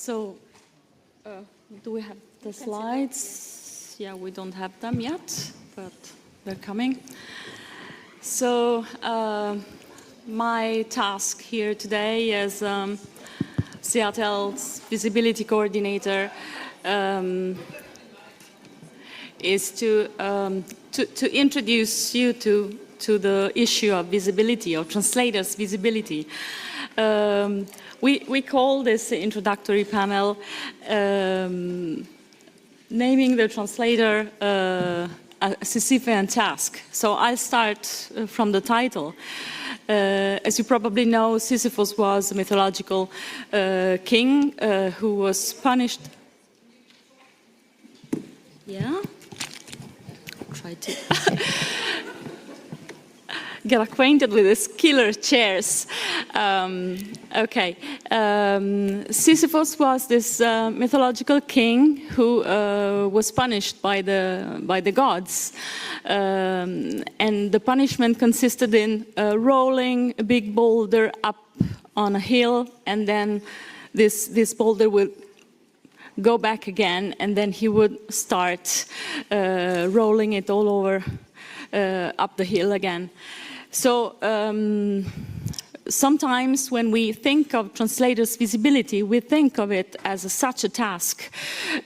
So, do we have the slides? Yeah, we don't have them yet, but they're coming. So, my task here today as CEATL's visibility coordinator is to introduce you to the issue of visibility, of translators' visibility. We call this introductory panel naming the translator a Sisyphean task. So I'll start from the title. As you probably know, Sisyphus was a mythological king who was punished. Yeah? Try to get acquainted with these killer chairs. Sisyphus was this mythological king who was punished by the gods. And the punishment consisted in rolling a big boulder up on a hill, and then this boulder would go back again, and then he would start rolling it all over up the hill again. So sometimes when we think of translators' visibility, we think of it as such a task.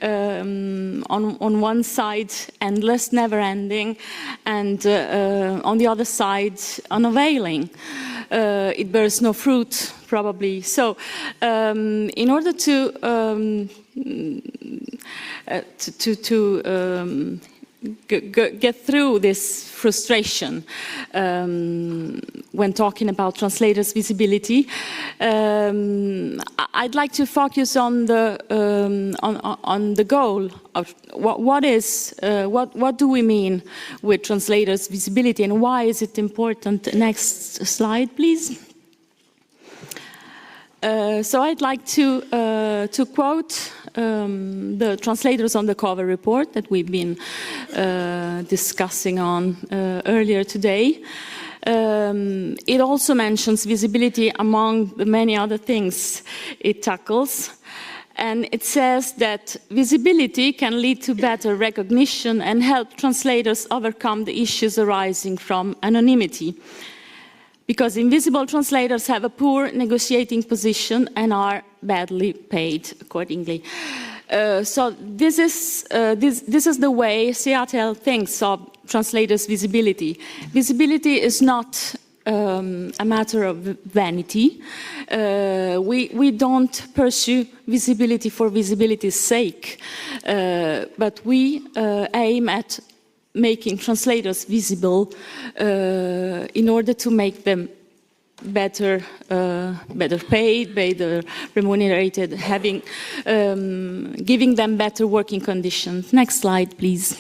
On one side, endless, never-ending, and on the other side, unavailing. It bears no fruit, probably. So in order to get through this frustration when talking about translators' visibility, I'd like to focus on the goal of what do we mean with translators' visibility, and why is it important? Next slide, please. So I'd like to quote the translators on the cover report that we've been discussing on earlier today. It also mentions visibility among the many other things it tackles. And it says that visibility can lead to better recognition and help translators overcome the issues arising from anonymity. Because invisible translators have a poor negotiating position and are badly paid accordingly. So this is the way CEATL thinks of translators' visibility. Visibility is not a matter of vanity. We don't pursue visibility for visibility's sake, but we aim at making translators visible in order to make them better paid, better remunerated, giving them better working conditions. Next slide, please.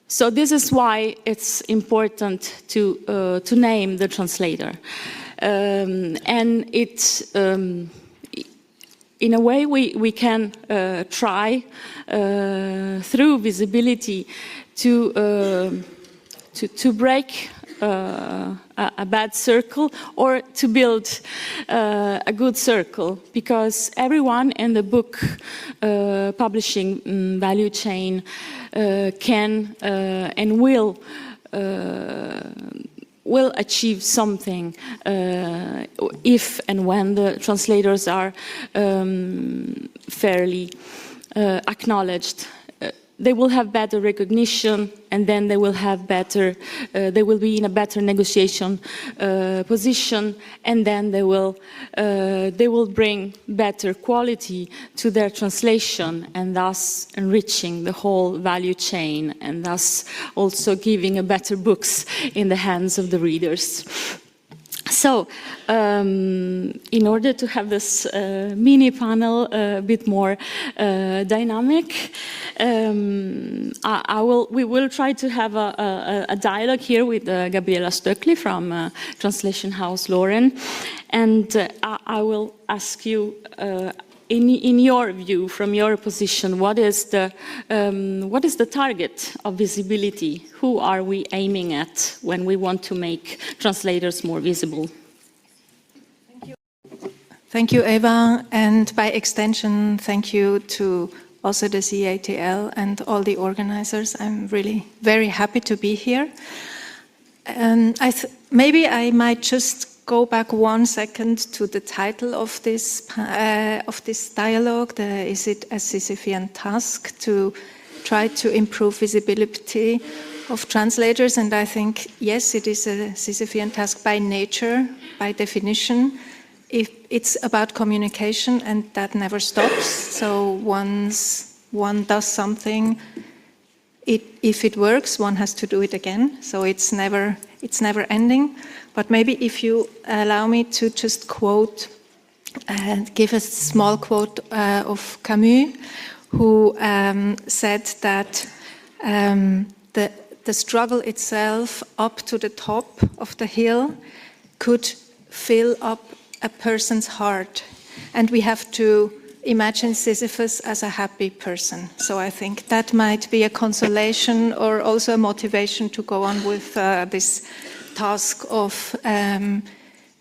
So this is why it's important to name the translator, and it's. In a way, we can try through visibility to break a bad circle, or to build a good circle, because everyone in the book publishing value chain can and will achieve something if and when the translators are fairly acknowledged. They will have better recognition, and then they will have better. They will be in a better negotiation position, and then they will bring better quality to their translation, and thus enriching the whole value chain, and thus also giving a better books in the hands of the readers. So, in order to have this mini panel a bit more dynamic, we will try to have a dialogue here with Gabriela Stöckli from translation house Looren, and I will ask you, in your view, from your position, what is the target of visibility? Who are we aiming at when we want to make translators more visible? Thank you. Thank you, Eva, and by extension, thank you to also the CEATL and all the organizers. I'm really very happy to be here. Maybe I might just go back 1 second to the title of this dialogue. Is it a Sisyphean task to try to improve visibility of translators? And I think, yes, it is a Sisyphean task by nature, by definition. It's about communication, and that never stops. So once one does something, if it works, one has to do it again. So it's never ending. But maybe if you allow me to just quote and give a small quote of Camus, who said that the struggle itself up to the top of the hill could fill up a person's heart, and we have to imagine Sisyphus as a happy person. So I think that might be a consolation or also a motivation to go on with this task of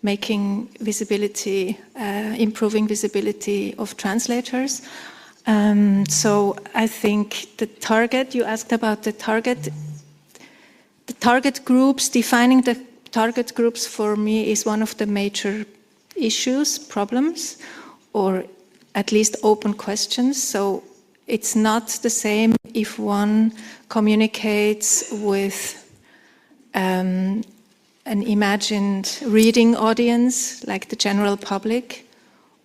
making visibility, improving visibility of translators. So I think the target, you asked about the target groups, defining the target groups for me is one of the major issues, problems, or at least open questions. So it's not the same if one communicates with an imagined reading audience, like the general public,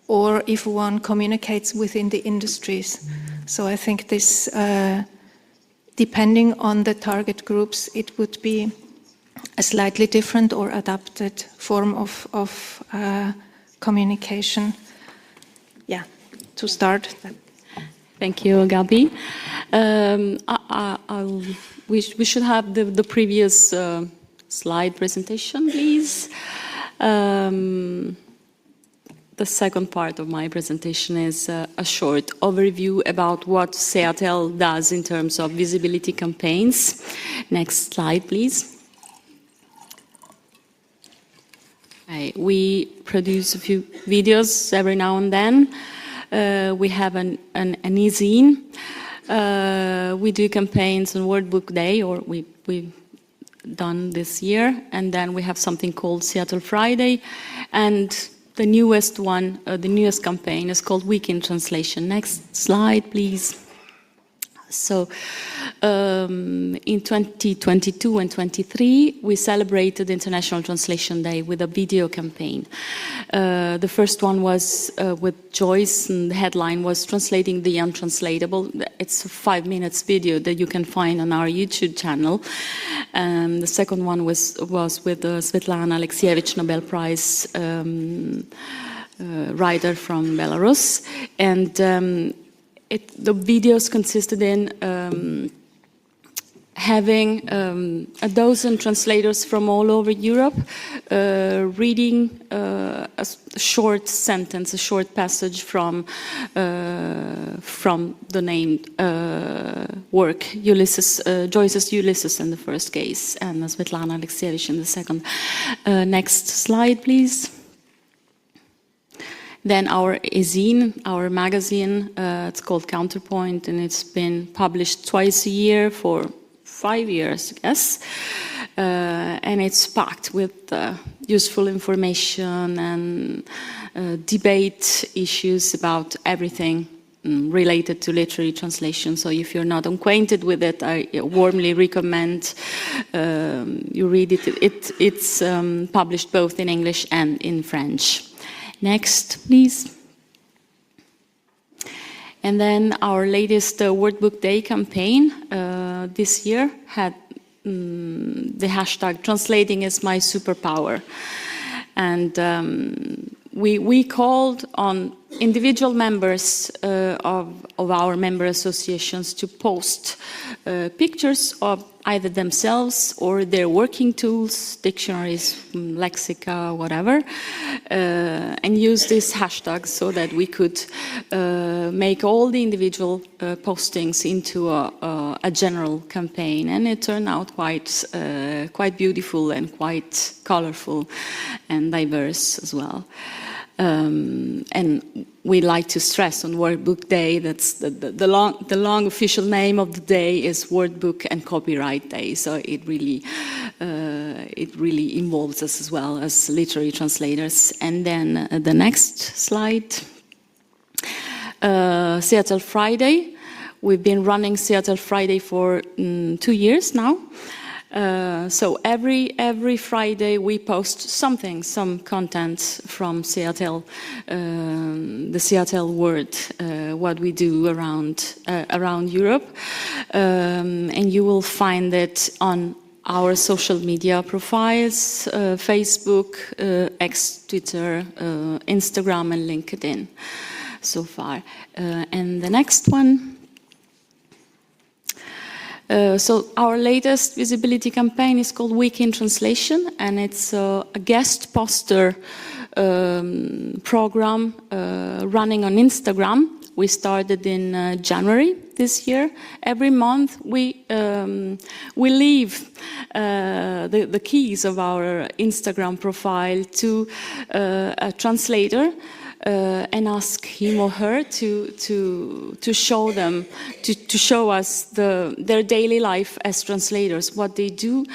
or if one communicates within the industries. So I think this, depending on the target groups, it would be a slightly different or adapted form of communication. Yeah, to start. Thank you, Gabi. We should have the previous slide presentation, please. The second part of my presentation is a short overview about what CEATL does in terms of visibility campaigns. Next slide, please. We produce a few videos every now and then. We have an e-zine. We do campaigns on World Book Day, or we've done this year, and then we have something called Seattle Friday, and the newest one, the newest campaign is called Week in Translation. Next slide, please. So in 2022 and 23, we celebrated International Translation Day with a video campaign. The first one was with Joyce, and the headline was Translating the Untranslatable. It's a 5 minutes video that you can find on our YouTube channel. The second one was with Svetlana Alexievich, Nobel Prize writer from Belarus. And the videos consisted in having a dozen translators from all over Europe reading a short sentence, a short passage from the named work, Joyce's Ulysses in the first case, and Svetlana Alexievich in the second. Next slide, please. Then our e-zine, our magazine, it's called Counterpoint, and it's been published twice a year for 5 years, I guess. And it's packed with useful information and debate issues about everything related to literary translation. So if you're not acquainted with it, I warmly recommend you read it. It's published both in English and in French. Next, please. And then our latest World Book Day campaign this year had the hashtag Translating is my superpower. And we called on individual members of our member associations to post pictures of either themselves or their working tools, dictionaries, lexica, whatever, and use this hashtag so that we could make all the individual postings into a general campaign. And it turned out quite beautiful and quite colorful and diverse as well. And we like to stress on World Book Day, that's the long official name of the day is World Book and Copyright Day. So it really involves us as well as literary translators. And then the next slide, CEATL Friday. We've been running CEATL Friday for 2 years now. So every Friday we post some content from CEATL, the CEATL world, what we do around Europe, and you will find it on our social media profiles, Facebook, X, Twitter, Instagram, and LinkedIn so far. And the next one. So our latest visibility campaign is called Week in Translation, and it's a guest poster program running on Instagram. We started in January this year. Every month we leave the keys of our Instagram profile to a translator. And ask him or her to show them, to show us their daily life as translators, what they do,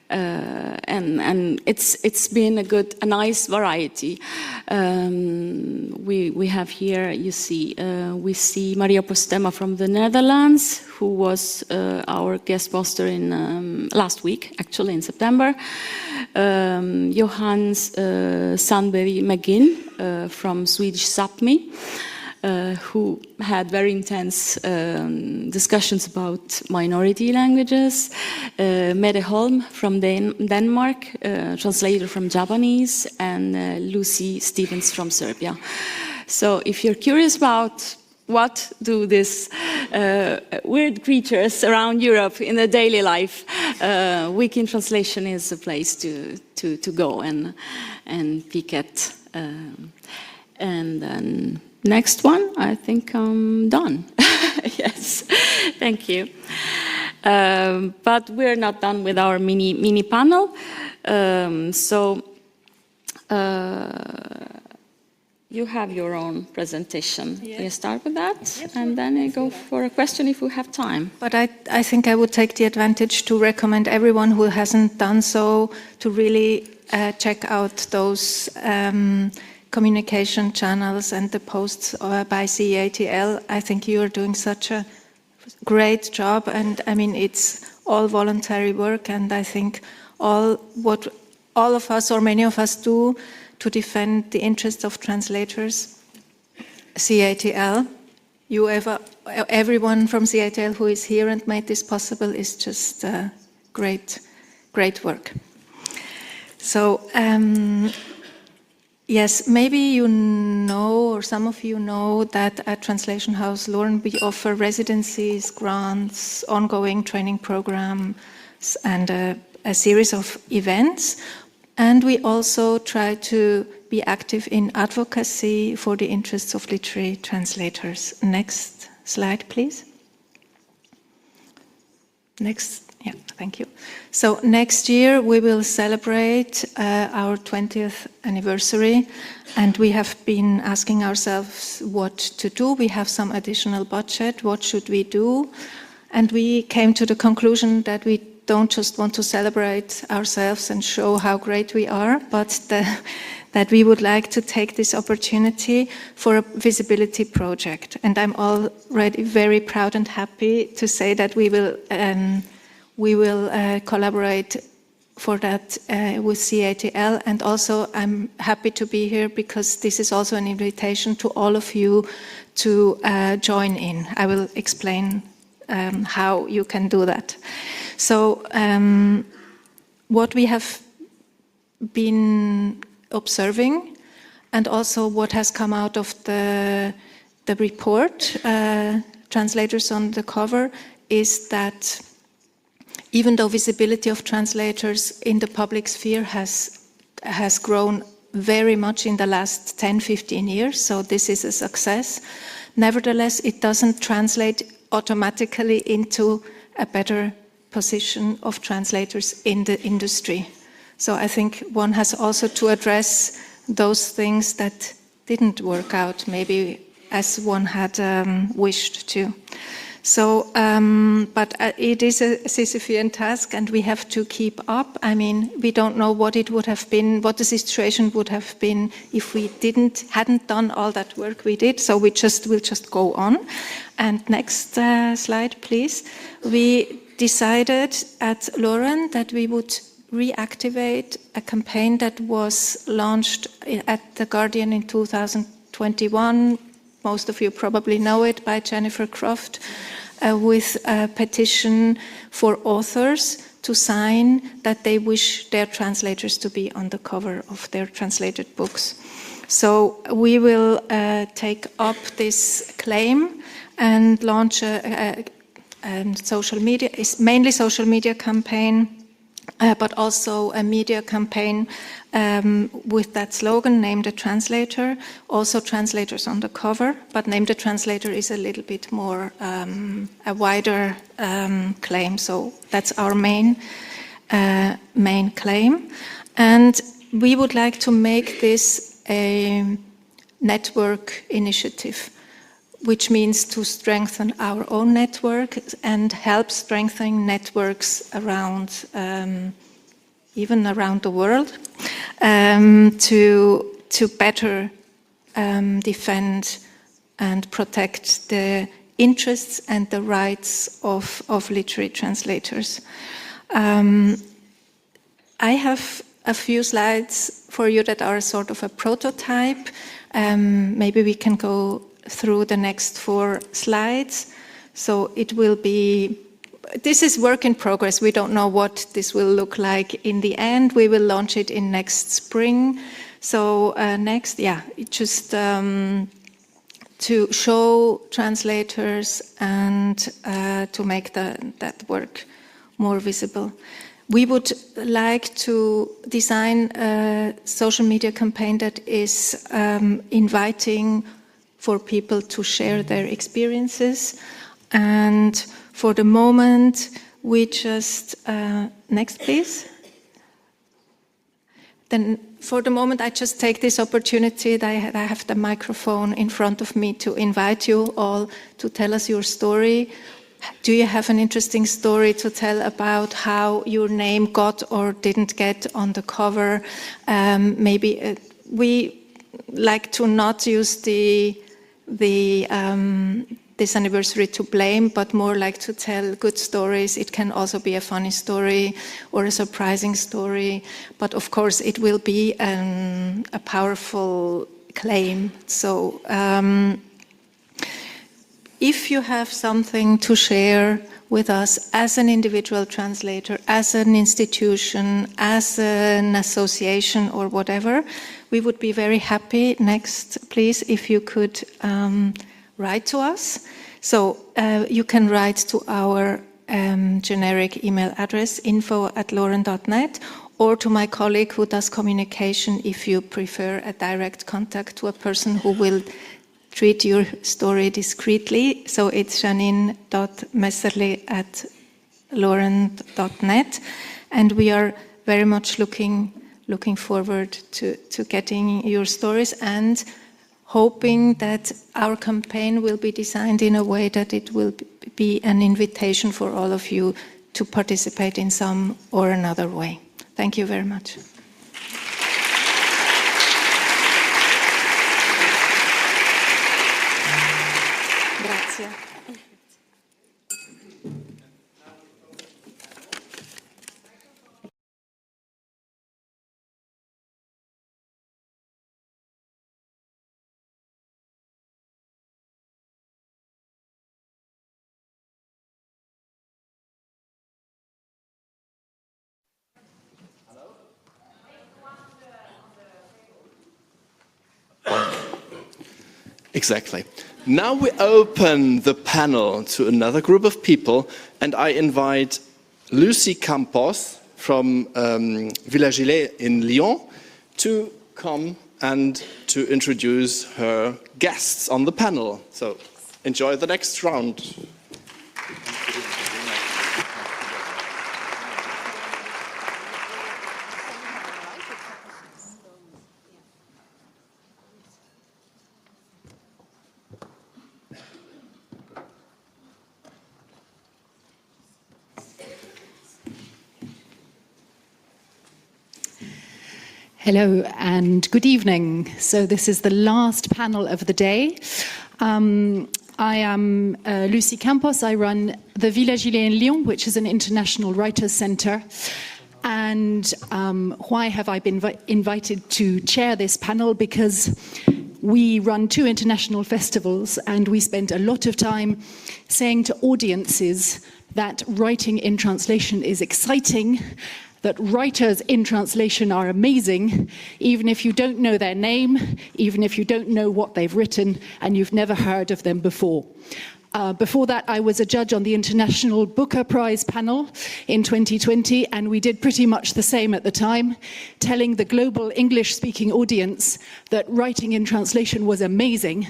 and it's been a nice variety. We have here, you see, we see Maria Postema from the Netherlands, who was our guest poster in last week, actually in September. Johannes Sandberg McGinn from Swedish Sápmi, who had very intense discussions about minority languages. Mette Holm from Denmark, translator from Japanese, and Lucie Stevens from Serbia. So if you're curious about what do these weird creatures around Europe in their daily life, Week in Translation is a place to go and peek at. And then next one, I think I'm done. Yes, thank you. But we're not done with our mini panel. You have your own presentation. Yes. You start with that, yes, and then I go for a question if we have time. But I think I would take the advantage to recommend everyone who hasn't done so to really check out those communication channels and the posts by CEATL. I think you are doing such a great job, and I mean it's all voluntary work, and I think what all of us or many of us do to defend the interests of translators. CEATL, everyone from CEATL who is here and made this possible is just great work. So yes, maybe you know, or some of you know, that at Translation House Looren we offer residencies, grants, ongoing training programs, and a series of events. And we also try to be active in advocacy for the interests of literary translators. Next slide, please. Next, yeah, thank you. So next year we will celebrate our 20th anniversary, and we have been asking ourselves what to do. We have some additional budget. What should we do? And we came to the conclusion that we don't just want to celebrate ourselves and show how great we are, but that we would like to take this opportunity for a visibility project. And I'm already very proud and happy to say that we will collaborate for that with CEATL. And also I'm happy to be here because this is also an invitation to all of you to join in. I will explain how you can do that. So what we have been observing, and also what has come out of the report, Translators on the Cover, is that even though visibility of translators in the public sphere has grown very much in the last 10-15 years, so this is a success, nevertheless it doesn't translate automatically into a better position of translators in the industry. So I think one has also to address those things that didn't work out, maybe as one had wished to. So, but it is a Sisyphean task, and we have to keep up. I mean, we don't know what it would have been, what the situation would have been if we hadn't done all that work we did. So we'll just go on. And next slide, please. We decided at Looren that we would reactivate a campaign that was launched at The Guardian in 2021. Most of you probably know it, by Jennifer Croft, with a petition for authors to sign that they wish their translators to be on the cover of their translated books. So we will take up this claim and launch a social media, it's mainly social media campaign, but also a media campaign with that slogan, Name the Translator, also translators on the cover, but Name the Translator is a little bit more, a wider claim, so that's our main claim. And we would like to make this a network initiative, which means to strengthen our own network and help strengthen networks around, even around the world, to better defend and protect the interests and the rights of literary translators. I have a few slides for you that are sort of a prototype. Maybe we can go through the next 4 slides. So it will be, this is work in progress. We don't know what this will look like in the end. We will launch it in next spring. So next, yeah, just to show translators and to make that work more visible. We would like to design a social media campaign that is inviting for people to share their experiences. And for the moment, we just, next please. Then for the moment, I just take this opportunity that I have the microphone in front of me to invite you all to tell us your story. Do you have an interesting story to tell about how your name got or didn't get on the cover? Maybe we like to not use this anniversary to blame, but more like to tell good stories. It can also be a funny story or a surprising story, but of course it will be a powerful claim. So if you have something to share with us as an individual translator, as an institution, as an association or whatever, we would be very happy. Next, please, if you could write to us. So you can write to our generic email address, info@looren.net, or to my colleague who does communication if you prefer a direct contact to a person who will treat your story discreetly. So it's janine.messerli@looren.net. And we are very much looking forward to getting your stories and hoping that our campaign will be designed in a way that it will be an invitation for all of you to participate in some or another way. Thank you very much. Grazie. Exactly. Now we open the panel to another group of people, and I invite Lucie Campos from Villa Gillet in Lyon to come and to introduce her guests on the panel. So enjoy the next round. Hello and good evening. So this is the last panel of the day. I am Lucie Campos. I run the Villa Gillet in Lyon, which is an international writers' centre. And why have I been invited to chair this panel? Because we run 2 international festivals and we spend a lot of time saying to audiences that writing in translation is exciting, that writers in translation are amazing, even if you don't know their name, even if you don't know what they've written, and you've never heard of them before. Before that, I was a judge on the International Booker Prize panel in 2020, and we did pretty much the same at the time, telling the global English-speaking audience that writing in translation was amazing,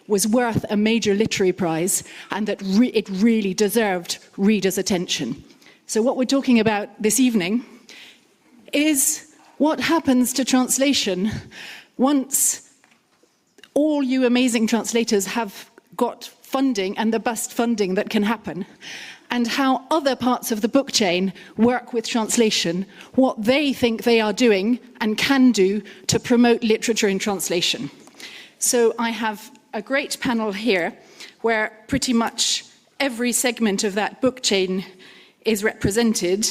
was worth a major literary prize, and that it really deserved readers' attention. So what we're talking about this evening is what happens to translation once all you amazing translators have got funding and the best funding that can happen, and how other parts of the book chain work with translation, what they think they are doing and can do to promote literature in translation. So I have a great panel here where pretty much every segment of that book chain is represented,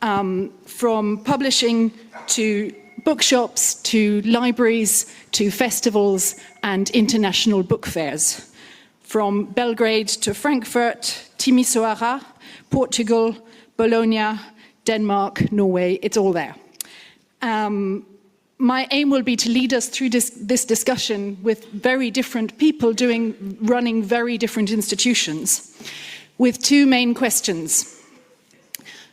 from publishing to bookshops, to libraries, to festivals and international book fairs. From Belgrade to Frankfurt, Timisoara, Portugal, Bologna, Denmark, Norway, it's all there. My aim will be to lead us through this discussion with very different people running very different institutions, with 2 main questions.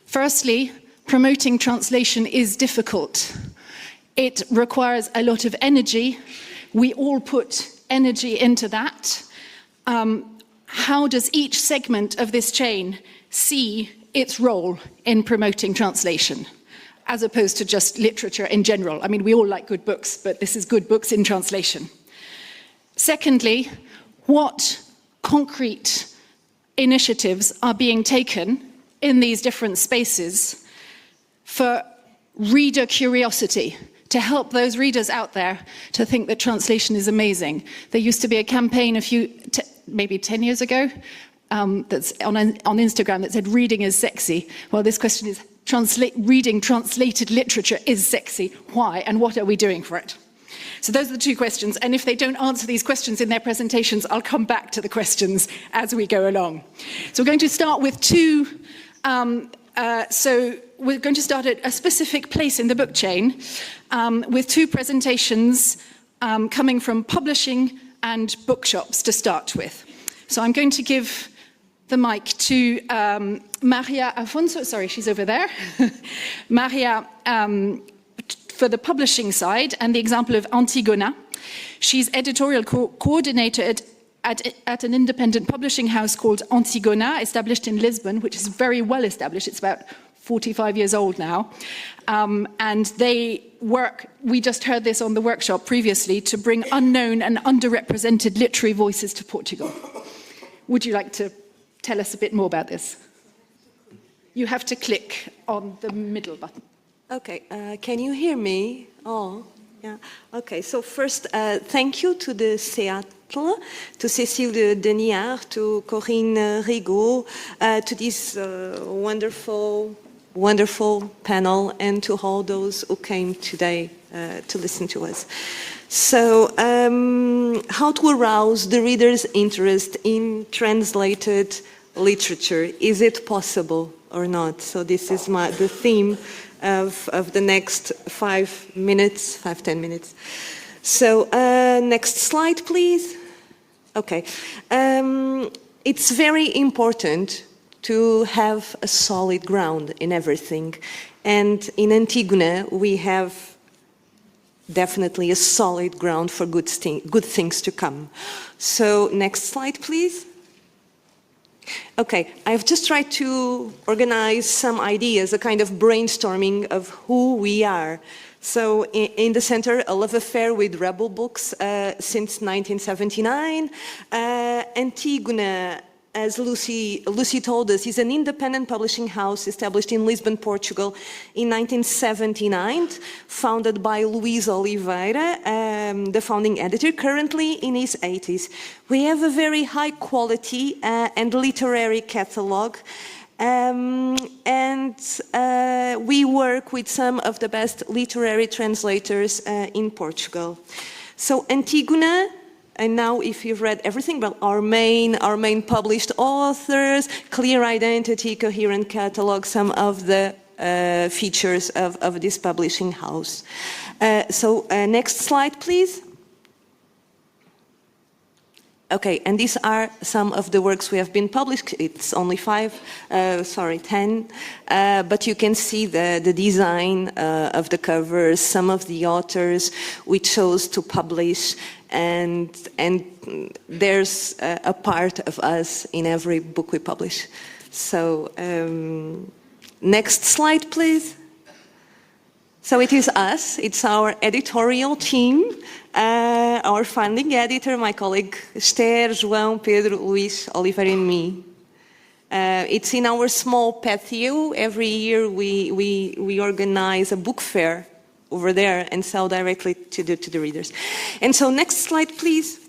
Firstly, promoting translation is difficult. It requires a lot of energy. We all put energy into that. How does each segment of this chain see its role in promoting translation, as opposed to just literature in general? I mean, we all like good books, but this is good books in translation. Secondly, what concrete initiatives are being taken in these different spaces for reader curiosity, to help those readers out there to think that translation is amazing? There used to be a campaign maybe 10 years ago that's on Instagram that said reading is sexy. Well, this question is, reading translated literature is sexy. Why? And what are we doing for it? So those are the 2 questions. And if they don't answer these questions in their presentations, I'll come back to the questions as we go along. So we're going to start with 2. So we're going to start at a specific place in the book chain with 2 presentations coming from publishing and bookshops to start with. So I'm going to give the mic to María Afonso. Sorry, she's over there. María, for the publishing side and the example of Antígona. She's editorial coordinator at an independent publishing house called Antígona, established in Lisbon, which is very well established. It's about 45 years old now. And they work, we just heard this on the workshop previously, to bring unknown and underrepresented literary voices to Portugal. Would you like to tell us a bit more about this? You have to click on the middle button. Okay, can you hear me? Oh, yeah. Okay, so first, thank you to the CEATL, to Cécile Deniard, to Corinne Rigaud, to this wonderful panel, and to all those who came today to listen to us. So, how to arouse the reader's interest in translated literature? Is it possible or not? So this is the theme of the next 5 minutes, 10 minutes. So, next slide, please. Okay. It's very important to have a solid ground in everything. And in Antígona, we have definitely a solid ground for good things to come. So, next slide, please. Okay, I've just tried to organize some ideas, a kind of brainstorming of who we are. So in the center, a love affair with rebel books since 1979. Antígona as Lucie told us, is an independent publishing house established in Lisbon, Portugal in 1979, founded by Luís Oliveira, the founding editor, currently in his 80s. We have a very high quality and literary catalogue, and we work with some of the best literary translators in Portugal. So Antígona, and now if you've read everything, well, our main published authors, clear identity, coherent catalogue, some of the features of this publishing house. Next slide, please. Okay, and these are some of the works we have been published. It's only 10, but you can see the design of the covers, some of the authors we chose to publish, and there's a part of us in every book we publish. So, next slide, please. So it is us, it's our editorial team, our founding editor, my colleague Esther, João, Pedro, Luís, Oliveira and me. It's in our small patio. Every year we organize a book fair over there and sell directly to the readers. And so next slide, please.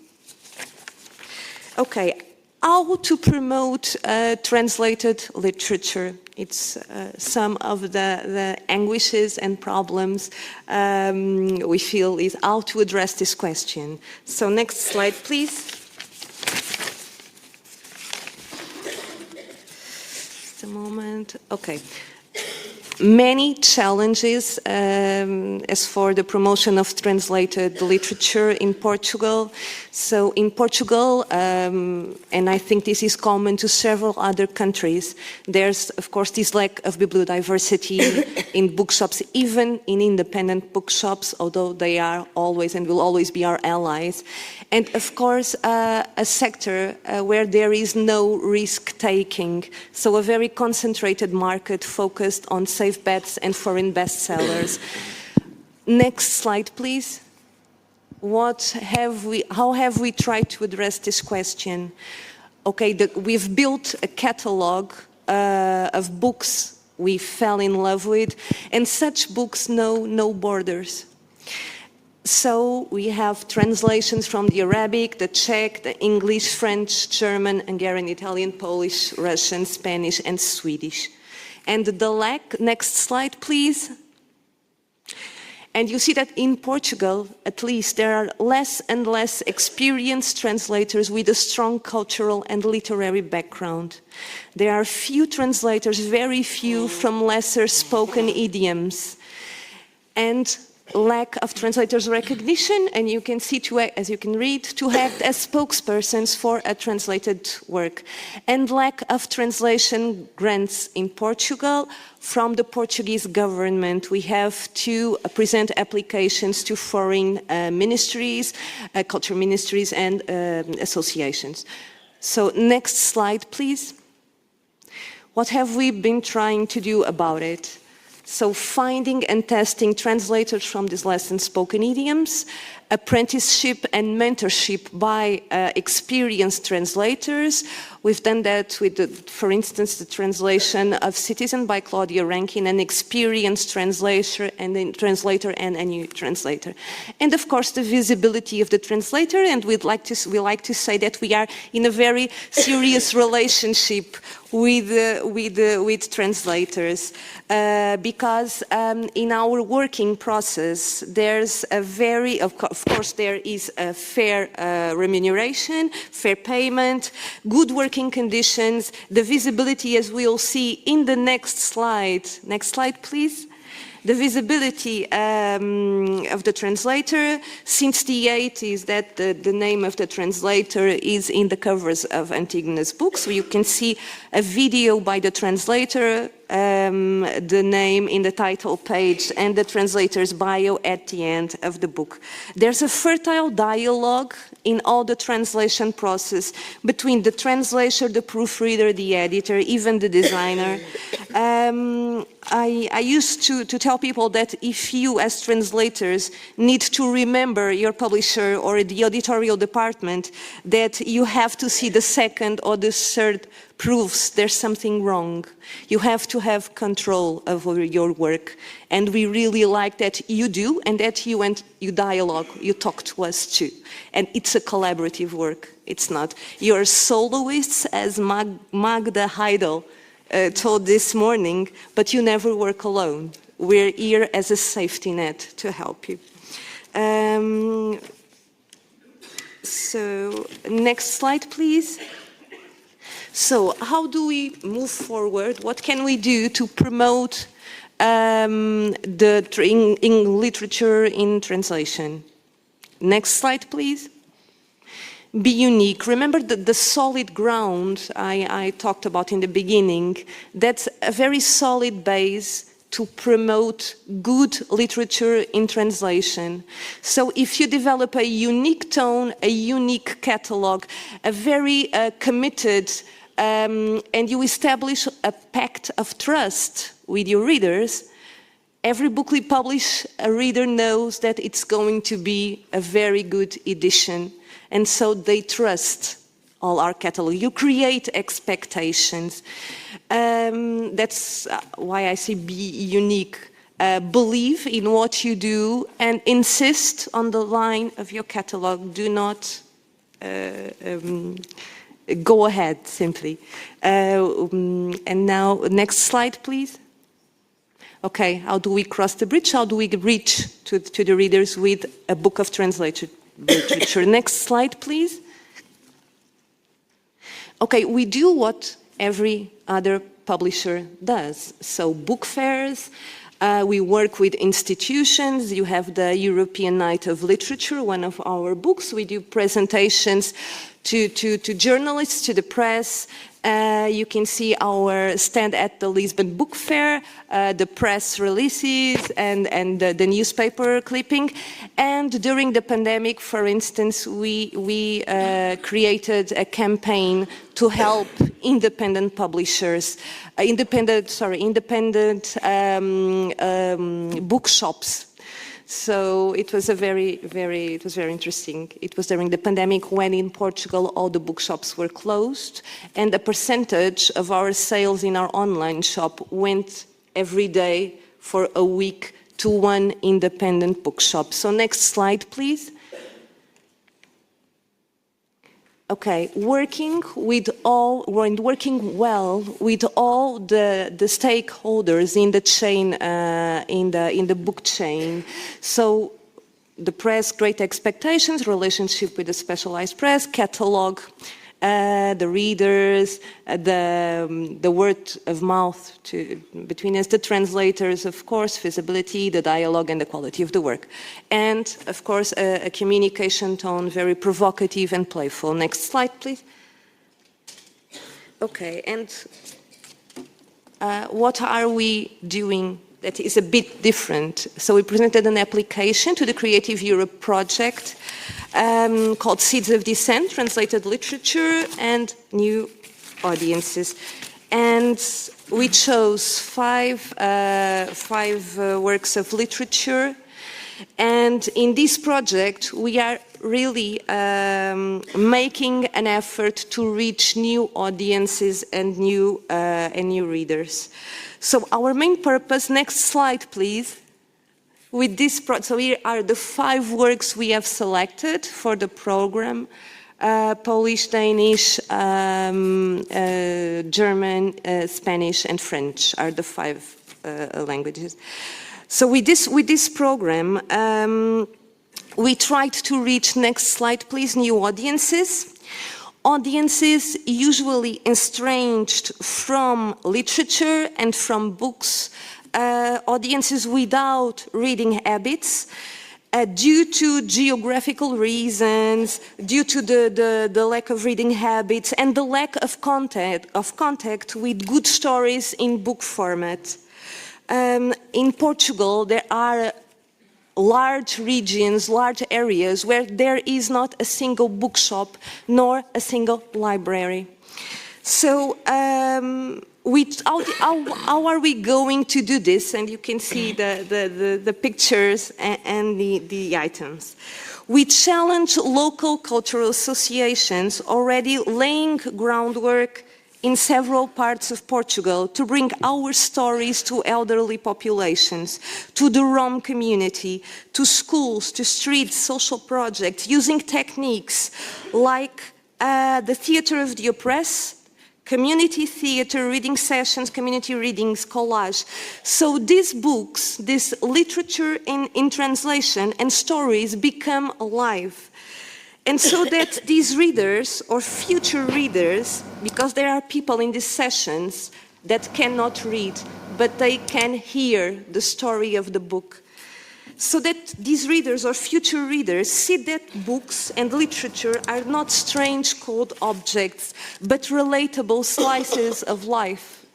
Okay, how to promote translated literature. It's some of the anguishes and problems we feel is how to address this question. So next slide, please. Just a moment. Okay. Many challenges as for the promotion of translated literature in Portugal. So in Portugal, and I think this is common to several other countries, there's of course this lack of bibliodiversity in bookshops, even in independent bookshops, although they are always and will always be our allies. And of course, a sector where there is no risk-taking, so a very concentrated market focused on safe bets and foreign bestsellers. Next slide, please. How have we tried to address this question? Okay, we've built a catalogue of books we fell in love with, and such books know no borders. So we have translations from the Arabic, the Czech, the English, French, German, Hungarian, Italian, Polish, Russian, Spanish, and Swedish. And next slide, please. And you see that in Portugal, at least, there are less and less experienced translators with a strong cultural and literary background. There are few translators, very few, from lesser spoken idioms. And lack of translators' recognition, and you can see, as you can read, to act as spokespersons for a translated work. And lack of translation grants in Portugal from the Portuguese government. We have to present applications to foreign ministries, culture ministries, and associations. So next slide, please. What have we been trying to do about it? So finding and testing translators from these less spoken idioms, apprenticeship and mentorship by experienced translators. We've done that with, for instance, the translation of Citizen by Claudia Rankine, an experienced translator and a new translator. And of course, the visibility of the translator, and we like to say that we are in a very serious relationship with translators, because in our working process, there's a very, of course, there is a fair remuneration, fair payment, good working conditions, the visibility, as we'll see in the next slide. Next slide, please. The visibility of the translator. Since the 80s, that the name of the translator is in the covers of Antígona's books. So you can see a video by the translator the name in the title page and the translator's bio at the end of the book. There's a fertile dialogue in all the translation process between the translator, the proofreader, the editor, even the designer. I used to tell people that if you as translators need to remember your publisher or the editorial department, that you have to see the second or the third proofs there's something wrong. You have to have control over your work. And we really like that you do, and that you dialogue, you talk to us too. And it's a collaborative work. It's not. You're soloists, as Magda Heidel told this morning, but you never work alone. We're here as a safety net to help you. So, next slide, please. So, how do we move forward? What can we do to promote in literature in translation? Next slide, please. Be unique. Remember the solid ground I talked about in the beginning. That's a very solid base to promote good literature in translation. So if you develop a unique tone, a unique catalog, a very committed, and you establish a pact of trust with your readers, every book we publish, a reader knows that it's going to be a very good edition. And so they trust all our catalog. You create expectations. That's why I say be unique. Believe in what you do and insist on the line of your catalog. Do not go ahead, simply. And now, next slide, please. Okay, how do we cross the bridge? How do we reach to the readers with a book of translated literature? Next slide, please. Okay, we do what every other publisher does. So book fairs, we work with institutions. You have the European Night of Literature, one of our books. We do presentations to journalists, to the press. You can see our stand at the Lisbon Book Fair, the press releases and the newspaper clipping. And during the pandemic, for instance, we created a campaign to help independent publishers, independent bookshops. So it was very interesting. It was during the pandemic when in Portugal all the bookshops were closed, and a percentage of our sales in our online shop went every day for a week to one independent bookshop. So next slide, please. Okay, working well with all the stakeholders in the chain, in the book chain. So the press, great expectations, relationship with the specialized press, catalog, the readers, the word of mouth between us, the translators, of course, visibility, the dialogue, and the quality of the work. And, of course, a communication tone, very provocative and playful. Next slide, please. Okay, and what are we doing that is a bit different? So we presented an application to the Creative Europe project called Seeds of Dissent, Translated Literature and New Audiences. And we chose five works of literature. And in this project, we are really making an effort to reach new audiences and new readers. So our main purpose, next slide, please. With this so here are the 5 works we have selected for the program. Polish, Danish, German, Spanish, and French are the 5 languages. So with this program, we tried to reach, next slide please, new audiences. Audiences usually estranged from literature and from books, audiences without reading habits, due to geographical reasons, due to the lack of reading habits and the lack of contact with good stories in book format. In Portugal, there are large regions, large areas where there is not a single bookshop nor a single library. So how are we going to do this? And you can see the pictures and the items. We challenge local cultural associations already laying groundwork in several parts of Portugal to bring our stories to elderly populations, to the Rome community, to schools, to streets, social projects, using techniques like the theatre of the oppressed, community theatre, reading sessions, community readings, collage. So these books, this literature in translation and stories become alive. And so that these readers or future readers, because there are people in these sessions that cannot read, but they can hear the story of the book. So that these readers or future readers see that books and literature are not strange cold objects, but relatable slices of life.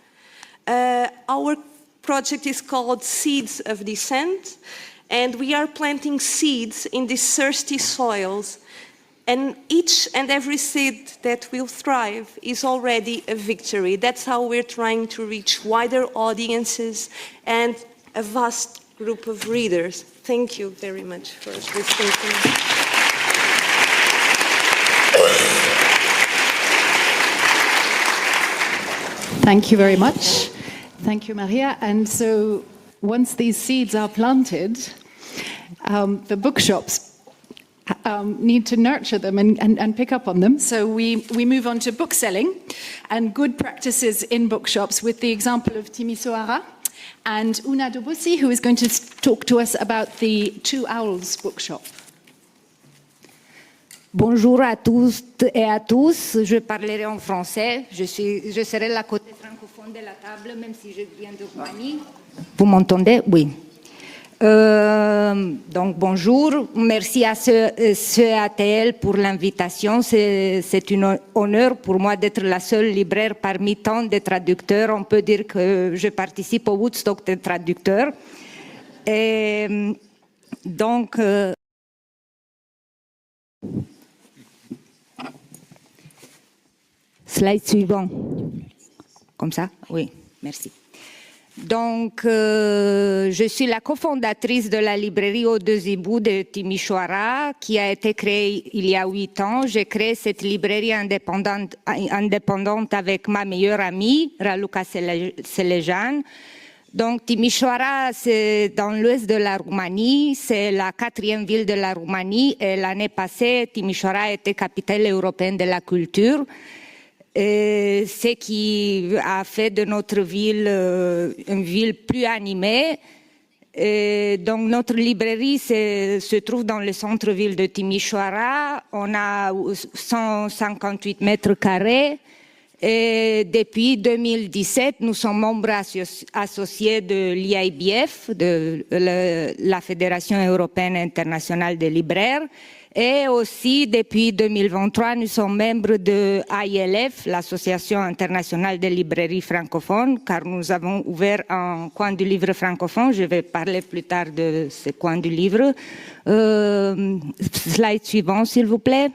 Our project is called Seeds of Dissent, and we are planting seeds in these thirsty soils. And each and every seed that will thrive is already a victory. That's how we're trying to reach wider audiences and a vast group of readers. Thank you very much for listening to me. Thank you very much. Thank you, Maria. And so once these seeds are planted, the bookshops need to nurture them and pick up on them. So we move on to bookselling and good practices in bookshops with the example of Timișoara and Oana Dobosi, who is going to talk to us about the Two Owls bookshop. Bonjour à tous et à tous. Je parlerai en français. Je serai la côté francophone de la table, même si je viens de Roumanie. Vous m'entendez? Oui. Donc bonjour, merci à CEATL pour l'invitation. C'est un honneur pour moi d'être la seule libraire parmi tant de traducteurs. On peut dire que je participe au Woodstock des traducteurs. Et donc, slide suivant. Comme ça? Oui, merci. Donc, je suis la cofondatrice de la librairie aux deux hiboux de Timișoara, qui a été créée il y a 8 ans. J'ai créé cette librairie indépendante avec ma meilleure amie, Raluca Selejan. Donc, Timișoara, c'est dans l'ouest de la Roumanie, c'est la 4e ville de la Roumanie. Et l'année passée, Timișoara a été capitale européenne de la culture. Ce qui a fait de notre ville une ville plus animée. Donc notre librairie se trouve dans le centre-ville de Timișoara. On a 158 mètres carrés. Et depuis 2017, nous sommes membres associés de l'IABF, de la Fédération européenne internationale des libraires. Et aussi, depuis 2023, nous sommes membres de AILF, l'Association internationale des librairies francophones, car nous avons ouvert un coin du livre francophone. Je vais parler plus tard de ce coin du livre. Slide suivant, s'il vous plaît.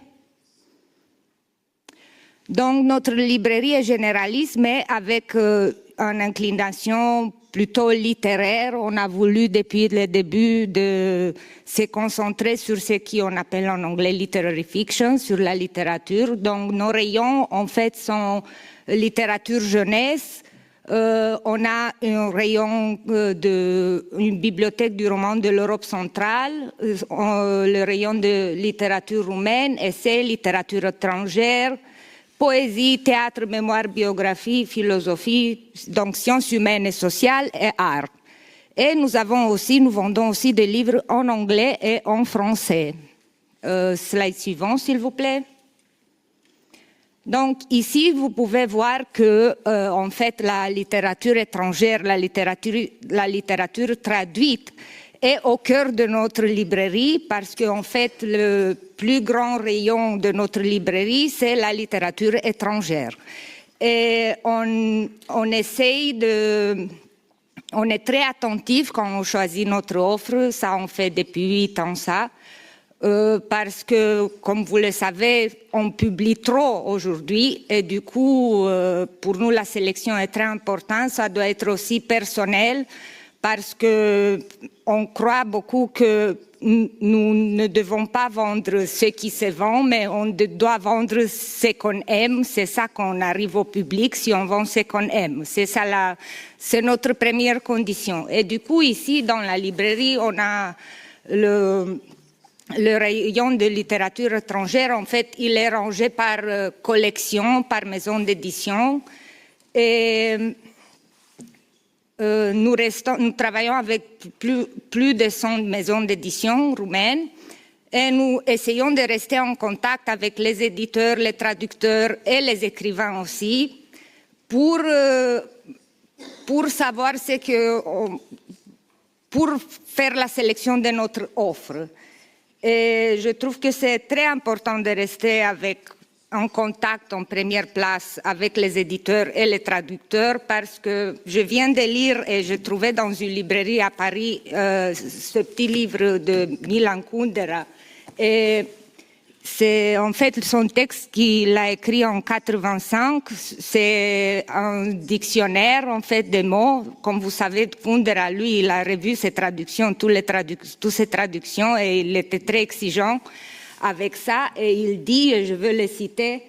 Donc, notre librairie est généraliste, mais avec une inclination plutôt littéraire. On a voulu, depuis le début, de se concentrer sur ce qu'on appelle en anglais literary fiction, sur la littérature. Donc, nos rayons, en fait, sont littérature jeunesse. On a un rayon une bibliothèque du roman de l'Europe centrale, le rayon de littérature roumaine, essais, littérature étrangère, poésie, théâtre, mémoire, biographie, philosophie, donc sciences humaines et sociales et art. Et nous vendons aussi des livres en anglais et en français. Slide suivant, s'il vous plaît. Donc ici, vous pouvez voir que, en fait, la littérature étrangère, la littérature traduite est au cœur de notre librairie parce qu'en fait, le plus grand rayon de notre librairie, c'est la littérature étrangère. Et on essaye de... On est très attentif quand on choisit notre offre, ça on fait depuis 8 ans ça, parce que, comme vous le savez, on publie trop aujourd'hui et du coup, pour nous, la sélection est très importante, ça doit être aussi personnel, parce qu'on croit beaucoup que nous ne devons pas vendre ce qui se vend, mais on doit vendre ce qu'on aime. C'est ça qu'on arrive au public si on vend ce qu'on aime. C'est ça, c'est notre première condition. Et du coup, ici, dans la librairie, on a le rayon de littérature étrangère. En fait, il est rangé par collection, par maison d'édition. Et nous travaillons avec plus de 100 maisons d'édition roumaines et nous essayons de rester en contact avec les éditeurs, les traducteurs et les écrivains aussi pour savoir pour faire la sélection de notre offre. Et je trouve que c'est très important de rester en contact en première place avec les éditeurs et les traducteurs parce que je viens de lire et je trouvais dans une librairie à Paris ce petit livre de Milan Kundera. Et c'est en fait son texte qu'il a écrit en 85. C'est un dictionnaire en fait des mots. Comme vous savez, Kundera, lui, il a revu ses traductions, toutes ses traductions et il était très exigeant avec ça, et il dit, et je veux le citer,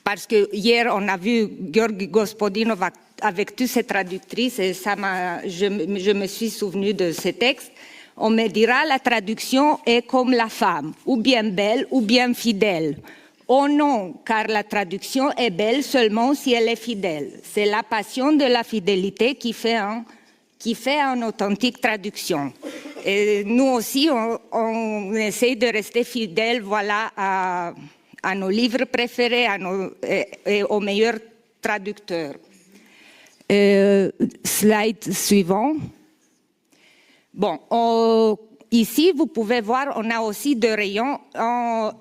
parce que hier on a vu Georgi Gospodinov avec toutes ses traductrices, et je me suis souvenu de ce texte. On me dira la traduction est comme la femme, ou bien belle ou bien fidèle. Oh non, car la traduction est belle seulement si elle est fidèle. C'est la passion de la fidélité qui fait une authentique traduction. Et nous aussi, on essaie de rester fidèles à nos livres préférés et aux meilleurs traducteurs. Slide suivant. Bon, ici, vous pouvez voir, on a aussi deux rayons.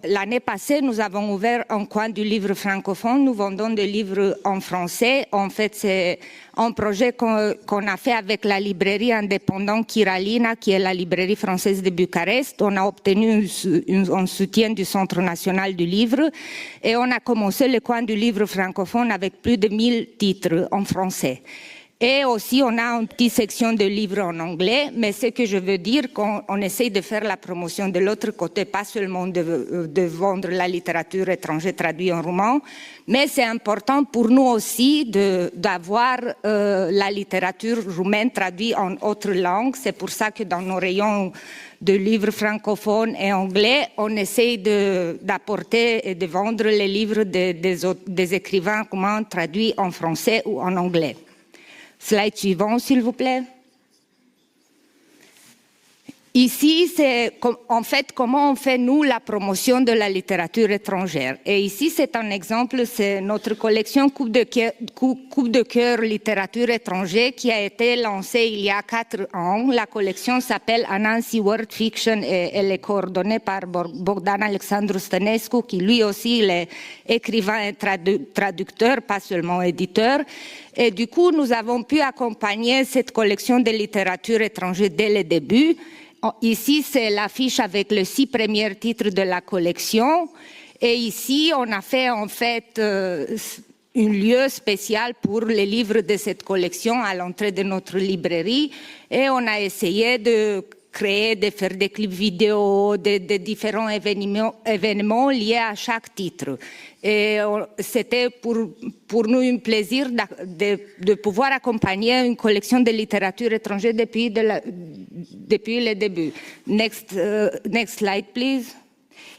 L'année passée, nous avons ouvert un coin du livre francophone. Nous vendons des livres en français. En fait, c'est un projet qu'on a fait avec la librairie indépendante Kiralina, qui est la librairie française de Bucarest. On a obtenu un soutien du Centre national du livre et on a commencé le coin du livre francophone avec plus de 1000 titres en français. Et aussi, on a une petite section de livres en anglais, mais ce que je veux dire, qu'on essaye de faire la promotion de l'autre côté, pas seulement de vendre la littérature étrangère traduite en roumain, mais c'est important pour nous aussi d'avoir la littérature roumaine traduite en autres langues. C'est pour ça que dans nos rayons de livres francophones et anglais, on essaye d'apporter et de vendre les livres des écrivains roumains traduits en français ou en anglais. Slide suivant, s'il vous plaît. Ici, c'est en fait comment on fait, nous, la promotion de la littérature étrangère. Et ici, c'est un exemple, c'est notre collection Coupe de cœur littérature étrangère qui a été lancée il y a 4 ans. La collection s'appelle Anansi World Fiction et elle est coordonnée par Bogdan Alexandru Stănescu, qui lui aussi il est écrivain et traducteur, pas seulement éditeur. Et du coup, nous avons pu accompagner cette collection de littérature étrangère dès le début. Ici, c'est l'affiche avec les 6 premiers titres de la collection. Et ici, on a fait en fait un lieu spécial pour les livres de cette collection à l'entrée de notre librairie. Et on a essayé de faire des clips vidéo, de différents événements liés à chaque titre. Et c'était pour nous un plaisir de pouvoir accompagner une collection de littérature étrangère depuis le début. Next slide, please.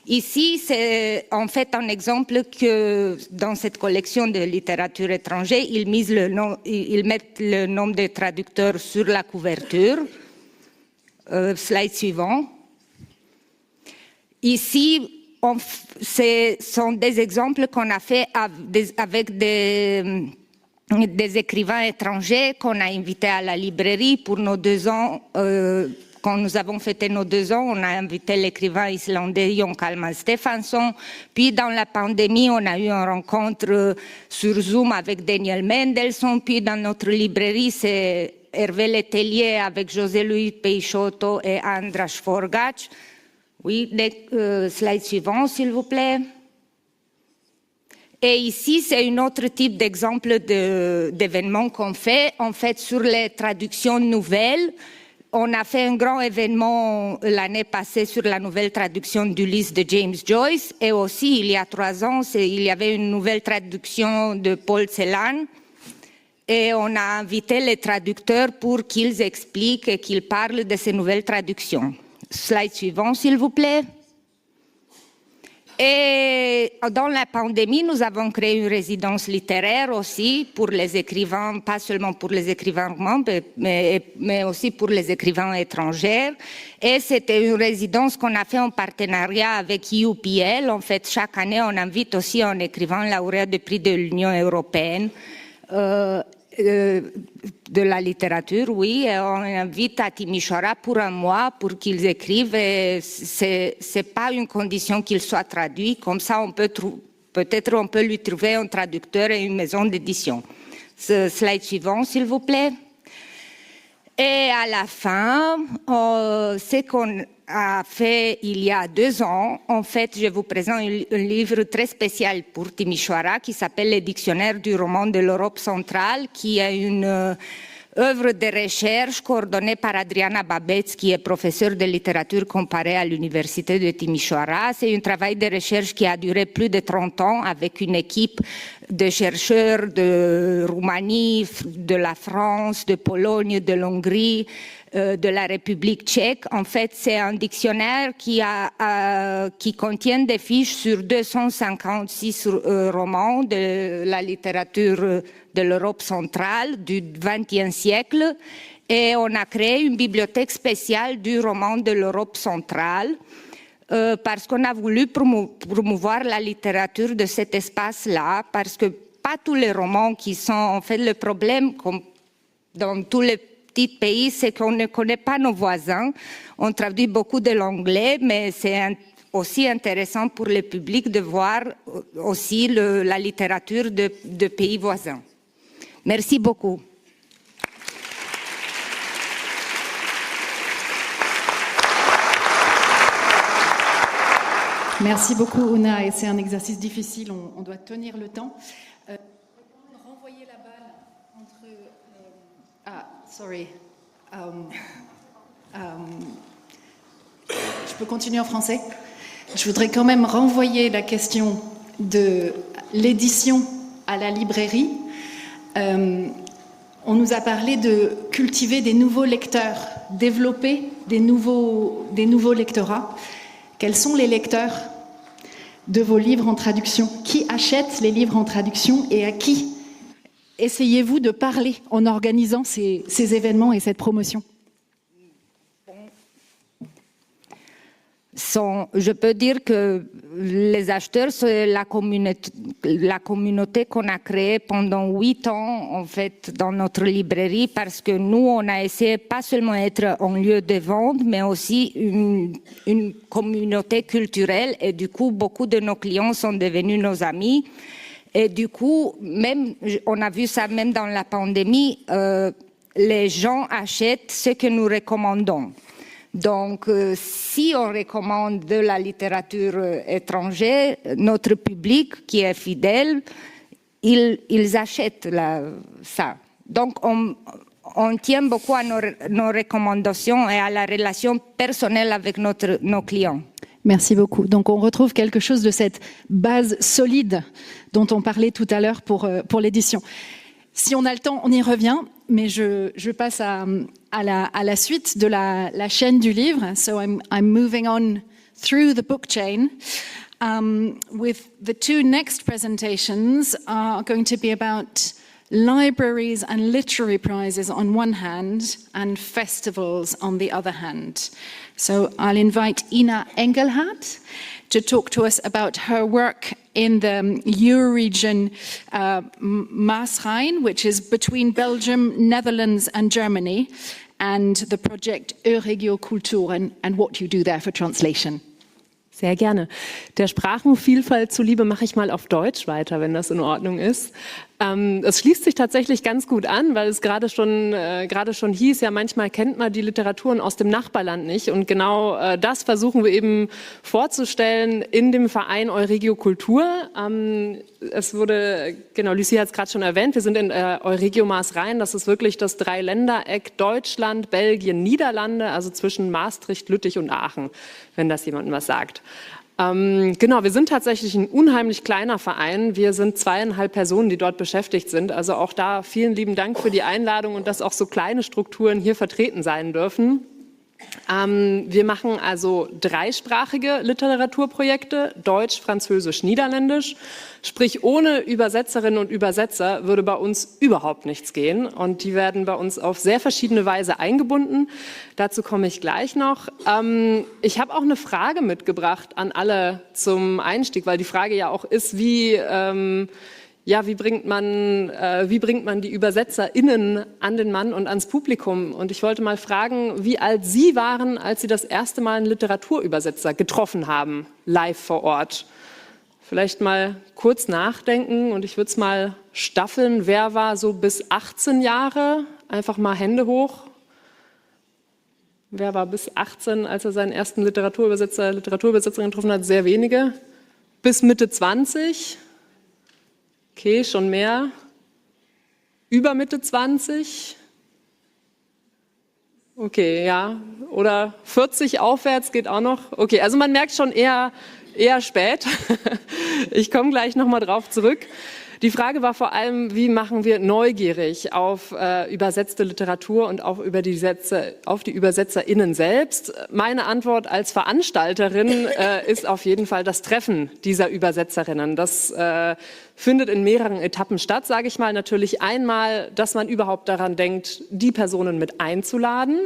Ici, c'est en fait un exemple que dans cette collection de littérature étrangère, ils mettent le nom des traducteurs sur la couverture. Slide suivant. Ici, ce sont des exemples qu'on a fait avec des des écrivains étrangers qu'on a invités à la librairie pour nos 2 ans. Quand nous avons fêté nos 2 ans, on a invité l'écrivain islandais Jon Kalman Stefansson. Puis dans la pandémie, on a eu une rencontre sur Zoom avec Daniel Mendelssohn. Puis dans notre librairie, c'est Hervé Letellier avec José-Louis Peixoto et Andras Forgac. Oui, slide suivant, s'il vous plaît. Et ici, c'est un autre type d'exemple d'événement qu'on fait. En fait, sur les traductions nouvelles, on a fait un grand événement l'année passée sur la nouvelle traduction d'Ulysse de James Joyce. Et aussi, il y a 3 ans, il y avait une nouvelle traduction de Paul Celan. Et on a invité les traducteurs pour qu'ils expliquent et qu'ils parlent de ces nouvelles traductions. Slide suivant, s'il vous plaît. Et dans la pandémie, nous avons créé une résidence littéraire aussi pour les écrivains, pas seulement pour les écrivains romands, mais aussi pour les écrivains étrangers. Et c'était une résidence qu'on a fait en partenariat avec EuPL. En fait, chaque année, on invite aussi un écrivain lauréat du prix de l'Union européenne. De la littérature, oui, et on invite à Timișoara pour 1 mois pour qu'ils écrivent. C'est pas une condition qu'ils soient traduits, comme ça peut-être on peut lui trouver un traducteur et une maison d'édition. Slide suivant, s'il vous plaît. Et à la fin, ce qu'on a fait il y a 2 ans, en fait, je vous présente un livre très spécial pour Timișoara qui s'appelle Le Dictionnaire du roman de l'Europe centrale, qui est une œuvre de recherche coordonnée par Adriana Babeț, qui est professeure de littérature comparée à l'Université de Timișoara. C'est un travail de recherche qui a duré plus de 30 ans avec une équipe de chercheurs de Roumanie, de la France, de Pologne, de l'Hongrie, de la République tchèque. En fait, c'est un dictionnaire qui contient des fiches sur 256 romans de la littérature de l'Europe centrale du XXe siècle. Et on a créé une bibliothèque spéciale du roman de l'Europe centrale parce qu'on a voulu promouvoir la littérature de cet espace-là, parce que pas tous les romans qui sont en fait le problème, comme dans tous les petits pays, c'est qu'on ne connaît pas nos voisins. On traduit beaucoup de l'anglais, mais c'est aussi intéressant pour le public de voir aussi la littérature de pays voisins. Merci beaucoup. Merci beaucoup, Oana, et c'est un exercice difficile, on doit tenir le temps. Renvoyer la balle entre... sorry. Je peux continuer en français? Je voudrais quand même renvoyer la question de l'édition à la librairie. On nous a parlé de cultiver des nouveaux lecteurs, développer des nouveaux lectorats. Quels sont les lecteurs de vos livres en traduction? Qui achète les livres en traduction et à qui essayez-vous de parler en organisant ces événements et cette promotion? Je peux dire que les acheteurs, c'est la communauté qu'on a créée pendant 8 ans en fait dans notre librairie, parce que nous, on a essayé pas seulement d'être un lieu de vente, mais aussi une communauté culturelle, et du coup, beaucoup de nos clients sont devenus nos amis. Et du coup, même, on a vu ça même dans la pandémie, les gens achètent ce que nous recommandons. Donc, si on recommande de la littérature étrangère, notre public qui est fidèle, ils achètent ça. Donc, on tient beaucoup à nos recommandations et à la relation personnelle avec nos clients. Merci beaucoup. Donc, on retrouve quelque chose de cette base solide dont on parlait tout à l'heure pour l'édition. Si on a le temps, on y revient, mais je passe à la suite de la chaîne du livre. So I'm moving on through the book chain. With the 2 next presentations are going to be about libraries and literary prizes on one hand and festivals on the other hand. So I'll invite Ina Engelhardt to talk to us about her work in the Euroregion Maas-Rhine, which is between Belgium, Netherlands and Germany, and the project EuregioKultur and what you do there for translation. Sehr gerne. Der Sprachenvielfalt zuliebe mache ich mal auf Deutsch weiter, wenn das in Ordnung ist. Es schließt sich tatsächlich ganz gut an, weil es gerade schon hieß, ja manchmal kennt man die Literaturen aus dem Nachbarland nicht und genau das versuchen wir eben vorzustellen in dem Verein EuregioKultur. Es wurde, genau, Lucie hat es gerade schon erwähnt, wir sind in Euregio Maas-Rhine, das ist wirklich das Dreiländereck Deutschland, Belgien, Niederlande, also zwischen Maastricht, Lüttich und Aachen, wenn das jemandem was sagt. Genau, wir sind tatsächlich ein unheimlich kleiner Verein. Wir sind 2,5 Personen, die dort beschäftigt sind. Also auch da vielen lieben Dank für die Einladung und dass auch so kleine Strukturen hier vertreten sein dürfen. Wir machen also dreisprachige Literaturprojekte, Deutsch, Französisch, Niederländisch. Sprich, ohne Übersetzerinnen und Übersetzer würde bei uns überhaupt nichts gehen. Und die werden bei uns auf sehr verschiedene Weise eingebunden. Dazu komme ich gleich noch. Ich habe auch eine Frage mitgebracht an alle zum Einstieg, weil die Frage ja auch ist, wie bringt man die ÜbersetzerInnen an den Mann und ans Publikum? Und ich wollte mal fragen, wie alt Sie waren, als Sie das erste Mal einen Literaturübersetzer getroffen haben, live vor Ort. Vielleicht mal kurz nachdenken und ich würde es mal staffeln. Wer war so bis 18 Jahre? Einfach mal Hände hoch. Wer war bis 18, als er seinen ersten Literaturübersetzerin getroffen hat? Sehr wenige. Bis Mitte 20? Okay, schon mehr. Über Mitte 20? Okay, ja. Oder 40 aufwärts geht auch noch. Okay, also man merkt schon eher spät. Ich komme gleich nochmal drauf zurück. Die Frage war vor allem, wie machen wir neugierig auf übersetzte Literatur und auch auf die ÜbersetzerInnen selbst. Meine Antwort als Veranstalterin ist auf jeden Fall das Treffen dieser Übersetzerinnen. Das findet in mehreren Etappen statt, sage ich mal. Natürlich einmal, dass man überhaupt daran denkt, die Personen mit einzuladen.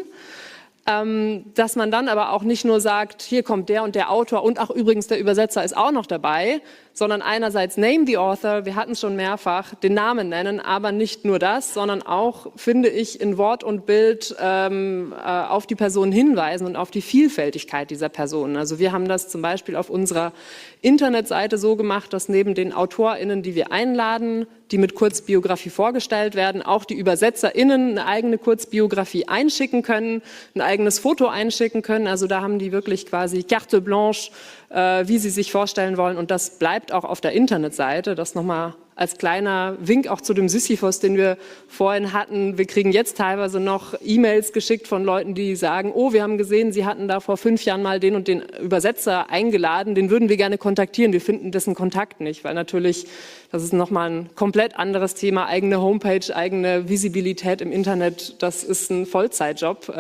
Dass man dann aber auch nicht nur sagt, hier kommt der und der Autor und auch übrigens der Übersetzer ist auch noch dabei, sondern einerseits name the author, wir hatten es schon mehrfach, den Namen nennen, aber nicht nur das, sondern auch, finde ich, in Wort und Bild auf die Person hinweisen und auf die Vielfältigkeit dieser Personen. Also wir haben das zum Beispiel auf unserer Internetseite so gemacht, dass neben den AutorInnen, die wir einladen, die mit Kurzbiografie vorgestellt werden, auch die ÜbersetzerInnen eine eigene Kurzbiografie einschicken können, ein eigenes Foto einschicken können. Also da haben die wirklich quasi carte blanche, wie sie sich vorstellen wollen. Und das bleibt auch auf der Internetseite. Das nochmal als kleiner Wink auch zu dem Sisyphos, den wir vorhin hatten. Wir kriegen jetzt teilweise noch E-Mails geschickt von Leuten, die sagen, oh, wir haben gesehen, Sie hatten da vor 5 Jahren mal den und den Übersetzer eingeladen, den würden wir gerne kontaktieren. Wir finden dessen Kontakt nicht, weil natürlich, das ist nochmal ein komplett anderes Thema, eigene Homepage, eigene Visibilität im Internet, das ist ein Vollzeitjob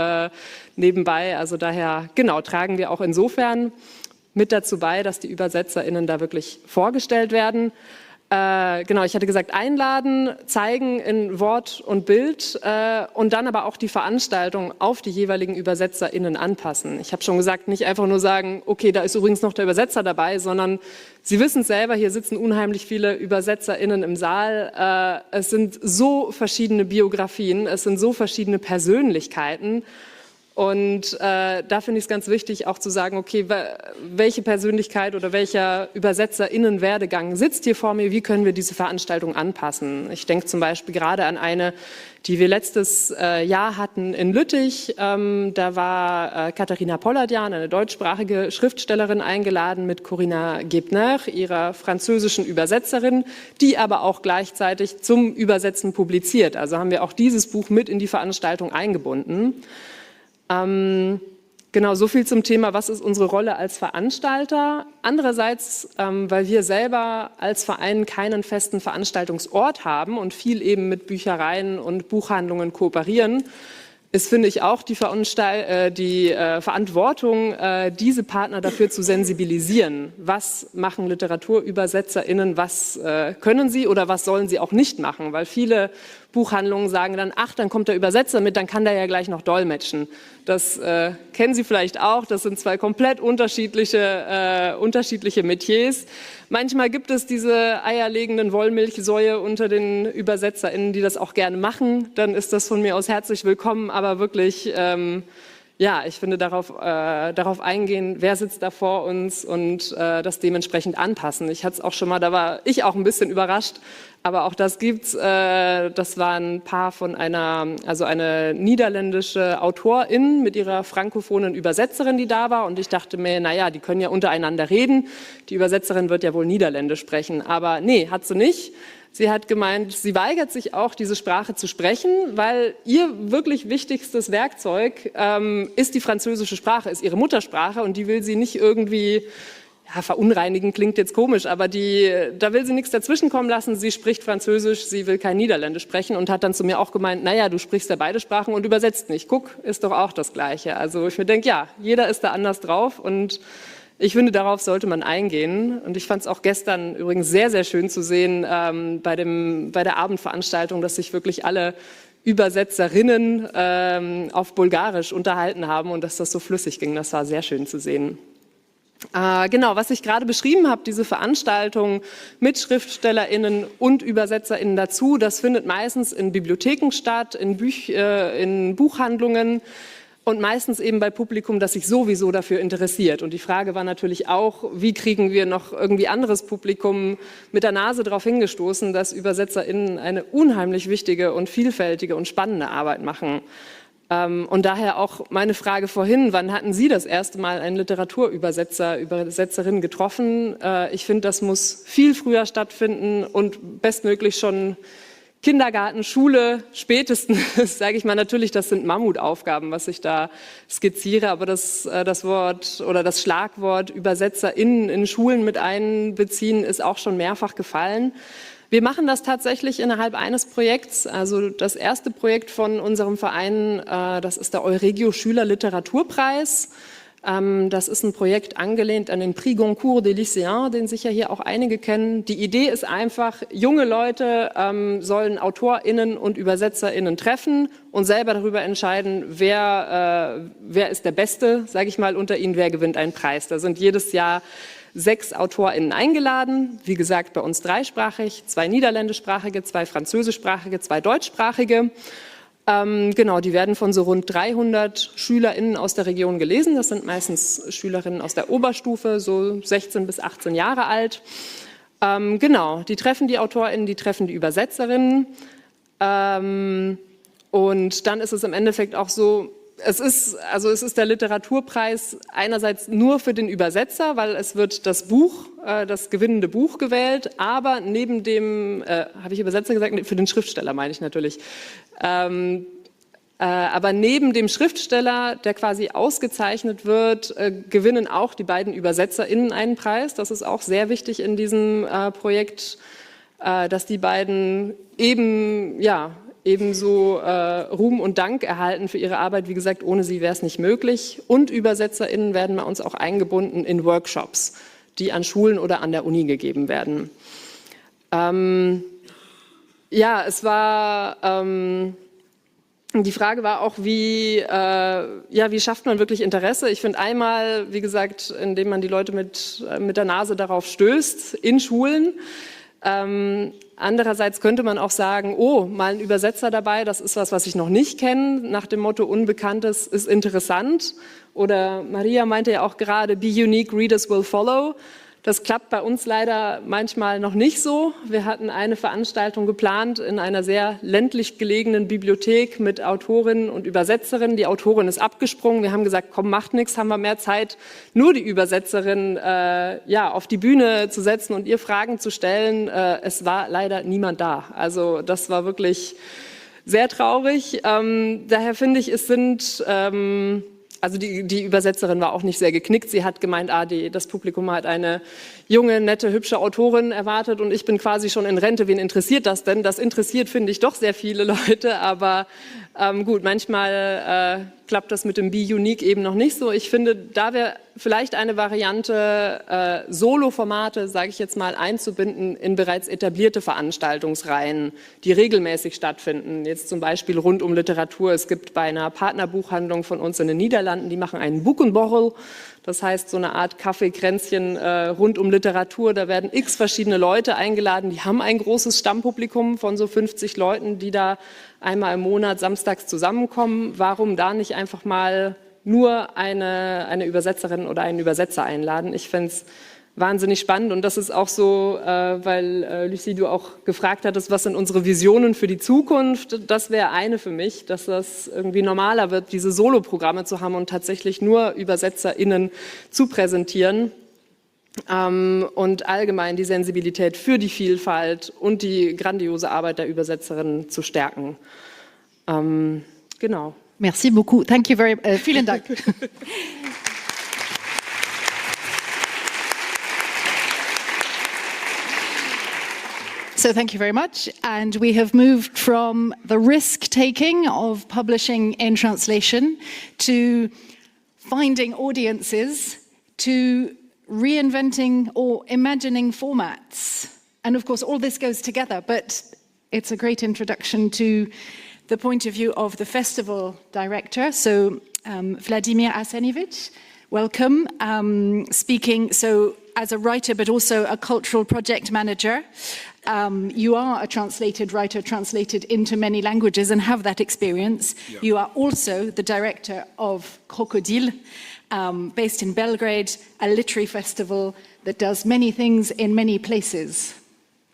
nebenbei. Also daher, genau, tragen wir auch insofern mit dazu bei, dass die ÜbersetzerInnen da wirklich vorgestellt werden. Genau, ich hatte gesagt, einladen, zeigen in Wort und Bild und dann aber auch die Veranstaltung auf die jeweiligen ÜbersetzerInnen anpassen. Ich habe schon gesagt, nicht einfach nur sagen, okay, da ist übrigens noch der Übersetzer dabei, sondern Sie wissen es selber, hier sitzen unheimlich viele ÜbersetzerInnen im Saal. Es sind so verschiedene Biografien, es sind so verschiedene Persönlichkeiten. Und da finde ich es ganz wichtig, auch zu sagen, okay, welche Persönlichkeit oder welcher ÜbersetzerInnen-Werdegang sitzt hier vor mir, wie können wir diese Veranstaltung anpassen? Ich denke zum Beispiel gerade an eine, die wir letztes Jahr hatten in Lüttich. Da war Katharina Polladjan, eine deutschsprachige Schriftstellerin, eingeladen mit Corinna Gebner, ihrer französischen Übersetzerin, die aber auch gleichzeitig zum Übersetzen publiziert. Also haben wir auch dieses Buch mit in die Veranstaltung eingebunden. Genau, so viel zum Thema, was ist unsere Rolle als Veranstalter. Andererseits, weil wir selber als Verein keinen festen Veranstaltungsort haben und viel eben mit Büchereien und Buchhandlungen kooperieren, ist, finde ich, auch die Verantwortung, diese Partner dafür zu sensibilisieren. Was machen LiteraturübersetzerInnen, was können sie oder was sollen sie auch nicht machen? Weil viele Buchhandlungen sagen dann, ach, dann kommt der Übersetzer mit, dann kann der ja gleich noch dolmetschen. Das kennen Sie vielleicht auch, das sind zwei komplett unterschiedliche Metiers. Manchmal gibt es diese eierlegenden Wollmilchsäue unter den ÜbersetzerInnen, die das auch gerne machen. Dann ist das von mir aus herzlich willkommen, aber wirklich, ich finde, darauf eingehen, wer sitzt da vor uns und das dementsprechend anpassen. Ich hatte es auch schon mal, da war ich auch ein bisschen überrascht, aber auch das gibt's. Das war ein Paar von eine niederländische Autorin mit ihrer frankophonen Übersetzerin, die da war. Und ich dachte mir, naja, die können ja untereinander reden. Die Übersetzerin wird ja wohl Niederländisch sprechen. Aber nee, hat sie nicht. Sie hat gemeint, sie weigert sich auch, diese Sprache zu sprechen, weil ihr wirklich wichtigstes Werkzeug ist die französische Sprache, ist ihre Muttersprache. Und die will sie nicht irgendwie... Ja, verunreinigen klingt jetzt komisch, aber da will sie nichts dazwischenkommen lassen. Sie spricht Französisch, sie will kein Niederländisch sprechen und hat dann zu mir auch gemeint, naja, du sprichst ja beide Sprachen und übersetzt nicht. Guck, ist doch auch das Gleiche. Also ich mir denke, ja, jeder ist da anders drauf und ich finde, darauf sollte man eingehen. Und ich fand es auch gestern übrigens sehr, sehr schön zu sehen bei der Abendveranstaltung, dass sich wirklich alle Übersetzerinnen auf Bulgarisch unterhalten haben und dass das so flüssig ging. Das war sehr schön zu sehen. Genau, was ich gerade beschrieben habe, diese Veranstaltung mit SchriftstellerInnen und ÜbersetzerInnen dazu, das findet meistens in Bibliotheken statt, in Buchhandlungen und meistens eben bei Publikum, das sich sowieso dafür interessiert. Und die Frage war natürlich auch, wie kriegen wir noch irgendwie anderes Publikum mit der Nase darauf hingestoßen, dass ÜbersetzerInnen eine unheimlich wichtige und vielfältige und spannende Arbeit machen. Und daher auch meine Frage vorhin, wann hatten Sie das erste Mal einen Literaturübersetzer, Übersetzerin getroffen? Ich finde, das muss viel früher stattfinden und bestmöglich schon Kindergarten, Schule, spätestens, sage ich mal, natürlich, das sind Mammutaufgaben, was ich da skizziere, aber das Wort oder das Schlagwort ÜbersetzerInnen in Schulen mit einbeziehen ist auch schon mehrfach gefallen. Wir machen das tatsächlich innerhalb eines Projekts. Also das erste Projekt von unserem Verein, das ist der EuregioKultur-Literaturpreis. Das ist ein Projekt angelehnt an den Prix Goncourt des Lycéens, den sicher hier auch einige kennen. Die Idee ist einfach, junge Leute sollen AutorInnen und ÜbersetzerInnen treffen und selber darüber entscheiden, wer ist der Beste, sage ich mal, unter ihnen, wer gewinnt einen Preis. Da sind jedes Jahr 6 AutorInnen eingeladen, wie gesagt bei uns dreisprachig, 2 niederländischsprachige, 2 französischsprachige, 2 deutschsprachige. Genau, die werden von so rund 300 SchülerInnen aus der Region gelesen. Das sind meistens Schülerinnen aus der Oberstufe, so 16 bis 18 Jahre alt. Genau, die treffen die AutorInnen, die treffen die Übersetzerinnen. Und dann ist es im Endeffekt auch so, es ist der Literaturpreis einerseits nur für den Übersetzer, weil es wird das gewinnende Buch gewählt, aber neben dem, habe ich Übersetzer gesagt? Nee, für den Schriftsteller meine ich natürlich. Aber neben dem Schriftsteller, der quasi ausgezeichnet wird, gewinnen auch die beiden ÜbersetzerInnen einen Preis. Das ist auch sehr wichtig in diesem Projekt, dass die beiden ebenso Ruhm und Dank erhalten für ihre Arbeit. Wie gesagt, ohne sie wäre es nicht möglich. Und ÜbersetzerInnen werden bei uns auch eingebunden in Workshops, die an Schulen oder an der Uni gegeben werden. Es war... Die Frage war auch, wie schafft man wirklich Interesse? Ich finde einmal, wie gesagt, indem man die Leute mit der Nase darauf stößt, in Schulen. Andererseits könnte man auch sagen, oh, mal ein Übersetzer dabei, das ist was ich noch nicht kenne, nach dem Motto Unbekanntes ist interessant. Oder Maria meinte ja auch gerade, be unique, readers will follow. Das klappt bei uns leider manchmal noch nicht so. Wir hatten eine Veranstaltung geplant in einer sehr ländlich gelegenen Bibliothek mit Autorinnen und Übersetzerinnen. Die Autorin ist abgesprungen. Wir haben gesagt, komm, macht nichts, haben wir mehr Zeit, nur die Übersetzerin auf die Bühne zu setzen und ihr Fragen zu stellen. Es war leider niemand da. Also das war wirklich sehr traurig. Daher finde ich, es sind... also die Übersetzerin war auch nicht sehr geknickt. Sie hat gemeint, das Publikum hat eine junge, nette, hübsche Autorin erwartet und ich bin quasi schon in Rente. Wen interessiert das denn? Das interessiert, finde ich, doch sehr viele Leute, aber gut, manchmal klappt das mit dem Be Unique eben noch nicht so. Ich finde, da wäre vielleicht eine Variante, Solo-Formate, sage ich jetzt mal, einzubinden in bereits etablierte Veranstaltungsreihen, die regelmäßig stattfinden. Jetzt zum Beispiel rund um Literatur. Es gibt bei einer Partnerbuchhandlung von uns in den Niederlanden, die machen einen Boekenborrel. Das heißt, so eine Art Kaffeekränzchen rund um Literatur. Da werden x verschiedene Leute eingeladen. Die haben ein großes Stammpublikum von so 50 Leuten, die da einmal im Monat samstags zusammenkommen. Warum da nicht einfach mal nur eine Übersetzerin oder einen Übersetzer einladen? Ich fände es wahnsinnig spannend und das ist auch so, weil Lucie, du auch gefragt hattest, was sind unsere Visionen für die Zukunft? Das wäre eine für mich, dass das irgendwie normaler wird, diese Soloprogramme zu haben und tatsächlich nur ÜbersetzerInnen zu präsentieren. Und allgemein die Sensibilität für die Vielfalt und die grandiose Arbeit der Übersetzerinnen zu stärken. Genau. Merci beaucoup. Thank you very much. Vielen Dank. So thank you very much. And we have moved from the risk-taking of publishing in translation to finding audiences to reinventing or imagining formats. And of course, all this goes together, but it's a great introduction to the point of view of the festival director. So Vladimir Arsenijević, welcome, speaking so as a writer, but also a cultural project manager. You are a translated writer, translated into many languages and have that experience. Yeah. You are also the director of Krokodil, based in Belgrade, a literary festival that does many things in many places.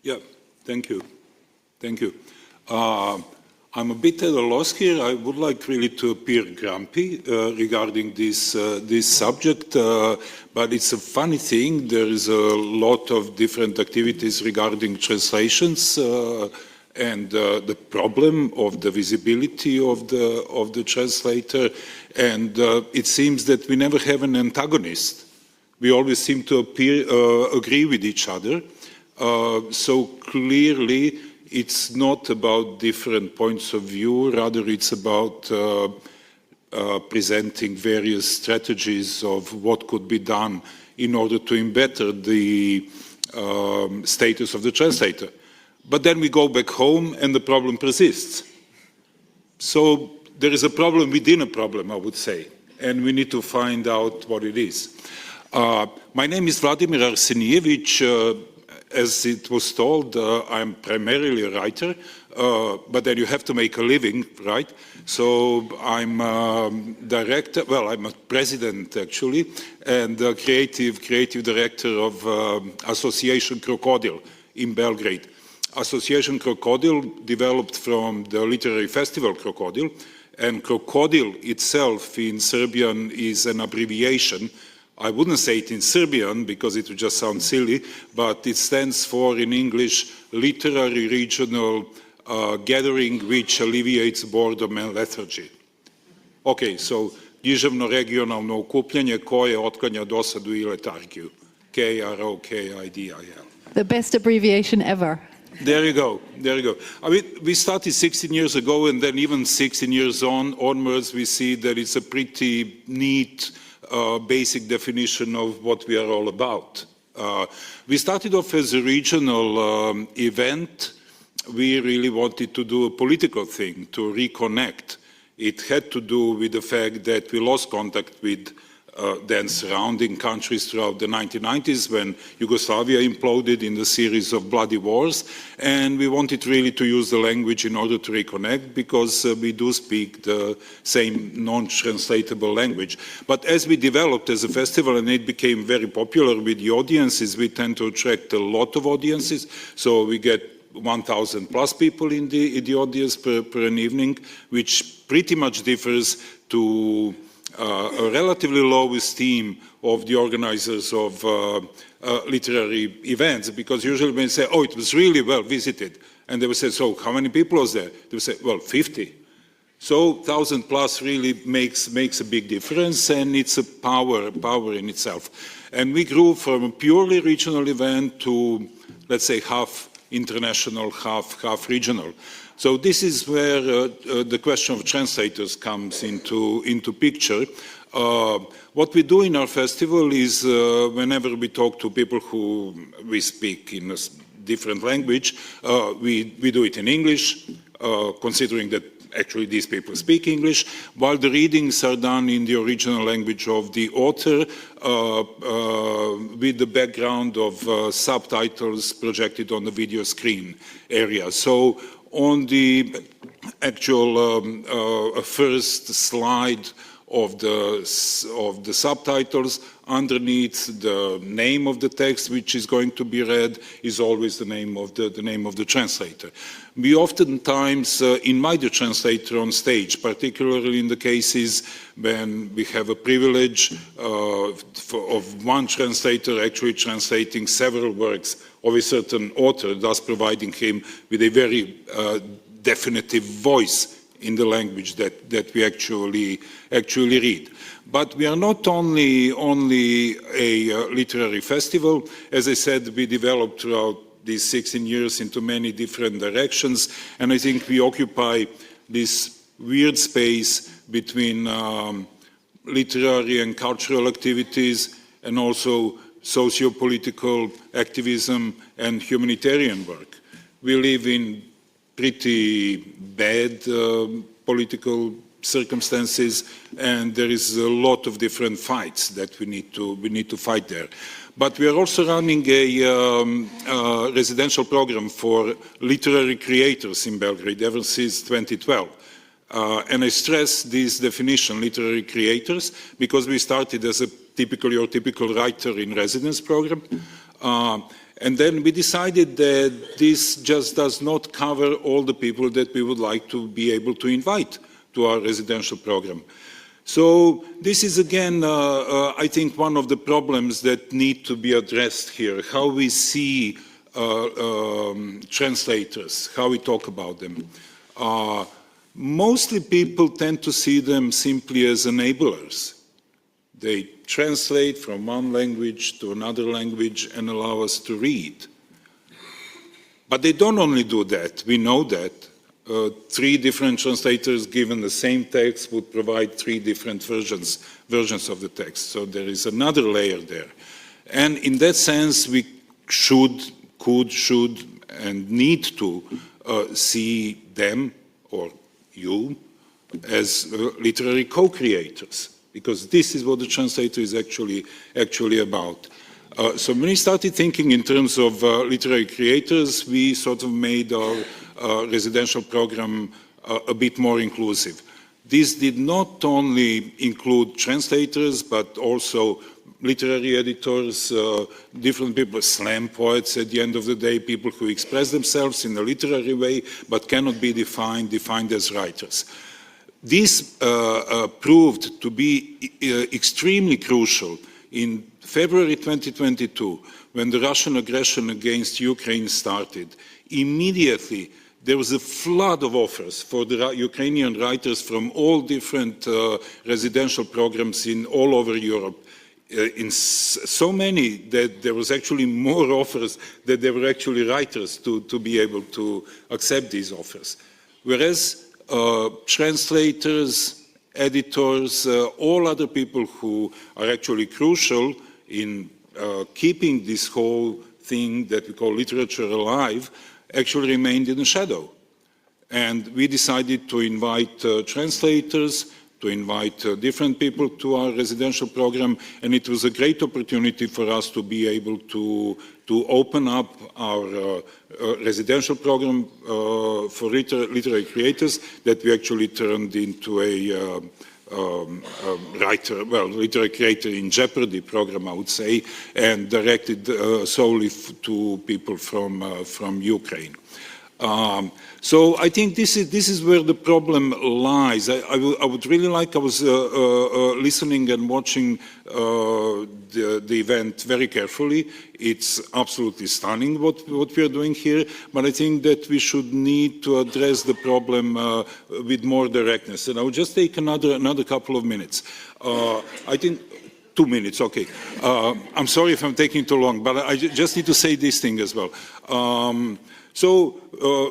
Yeah, thank you. Thank you. I'm a bit at a loss here. I would like really to appear grumpy regarding this subject, but it's a funny thing. There is a lot of different activities regarding translations and the problem of the visibility of the translator. And it seems that we never have an antagonist. We always seem to agree with each other. So clearly, it's not about different points of view, rather it's about presenting various strategies of what could be done in order to better the status of the translator. But then we go back home and the problem persists. So there is a problem within a problem, I would say, and we need to find out what it is. My name is Vladimir Arsenijević. As it was told, I'm primarily a writer, but then you have to make a living, right? So I'm director, well, I'm a president actually, and creative director of Association Krokodil in Belgrade. Association Krokodil developed from the literary festival Krokodil, and Krokodil itself in Serbian is an abbreviation. I wouldn't say it in Serbian because it would just sound silly, but it stands for, in English, Literary Regional Gathering which alleviates boredom and lethargy. Okay, so književno regionalno okupljanje koje otklanja dosadu i letargiju. KROKIDIL. The best abbreviation ever. There you go, there you go. I mean, we started 16 years ago, and then even 16 years onwards, we see that it's a pretty neat basic definition of what we are all about. We started off as a regional event. We really wanted to do a political thing, to reconnect. It had to do with the fact that we lost contact with then surrounding countries throughout the 1990s when Yugoslavia imploded in the series of bloody wars, and we wanted really to use the language in order to reconnect because we do speak the same non-translatable language. But as we developed as a festival and it became very popular with the audiences, we tend to attract a lot of audiences, so we get 1,000 plus people in the audience per an evening, which pretty much differs to a relatively low esteem of the organizers of literary events, because usually when they say, oh, it was really well visited, and they would say, so how many people was there? They would say, well, 50. So 1,000 plus really makes a big difference, and it's a power in itself. And we grew from a purely regional event to, let's say, half international, half regional. So this is where the question of translators comes into picture. What we do in our festival is whenever we talk to people who we speak in a different language, we do it in English, considering that actually these people speak English, while the readings are done in the original language of the author with the background of subtitles projected on the video screen area. So on the actual first slide of the subtitles, underneath the name of the text which is going to be read is always the name of the translator. We oftentimes invite the translator on stage, particularly in the cases when we have a privilege of one translator actually translating several works of a certain author, thus providing him with a very definitive voice in the language that we actually read. But we are not only a literary festival. As I said, we developed throughout these 16 years into many different directions, and I think we occupy this weird space between literary and cultural activities and also socio-political activism and humanitarian work. We live in pretty bad political circumstances, and there is a lot of different fights that we need to fight there. But we are also running a residential program for literary creators in Belgrade ever since 2012. And I stress this definition, literary creators, because we started as a typical writer in residence program. And then we decided that this just does not cover all the people that we would like to be able to invite to our residential program. So this is again, I think, one of the problems that need to be addressed here, how we see translators, how we talk about them. Mostly people tend to see them simply as enablers. They translate from one language to another language and allow us to read. But they don't only do that, we know that. 3 different translators given the same text would provide 3 different versions of the text. So there is another layer there. And in that sense, we should, and need to see them, or you, as literary co-creators, because this is what the translator is actually about. So when we started thinking in terms of literary creators, we sort of made our residential program a bit more inclusive. This did not only include translators, but also literary editors, different people, slam poets at the end of the day, people who express themselves in a literary way, but cannot be defined as writers. This proved to be extremely crucial in February 2022, when the Russian aggression against Ukraine started. Immediately, there was a flood of offers for the Ukrainian writers from all different residential programs all over Europe. In so many that there was actually more offers than there were actually writers to be able to accept these offers. Whereas translators, editors, all other people who are actually crucial in keeping this whole thing that we call literature alive actually remained in the shadow. And we decided to invite translators, to invite different people to our residential program, and it was a great opportunity for us to be able to open up our residential program for literary creators that we actually turned into a literary creator in jeopardy program, I would say, and directed solely to people from Ukraine. So I think this is where the problem lies. I would really like, I was listening and watching the event very carefully. It's absolutely stunning what we are doing here, but I think that we should need to address the problem with more directness. And I will just take another couple of minutes. I think 2 minutes, okay. I'm sorry if I'm taking too long, but I just need to say this thing as well. So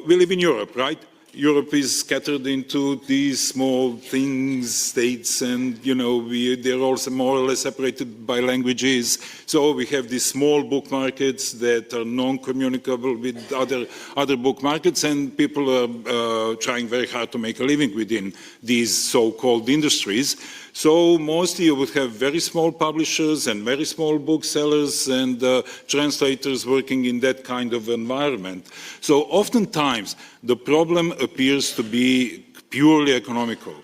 we live in Europe, right? Europe is scattered into these small things, states, and they're also more or less separated by languages. So we have these small book markets that are non-communicable with other book markets, and people are trying very hard to make a living within these so-called industries. So mostly you would have very small publishers and very small booksellers and translators working in that kind of environment. So oftentimes the problem appears to be purely economical.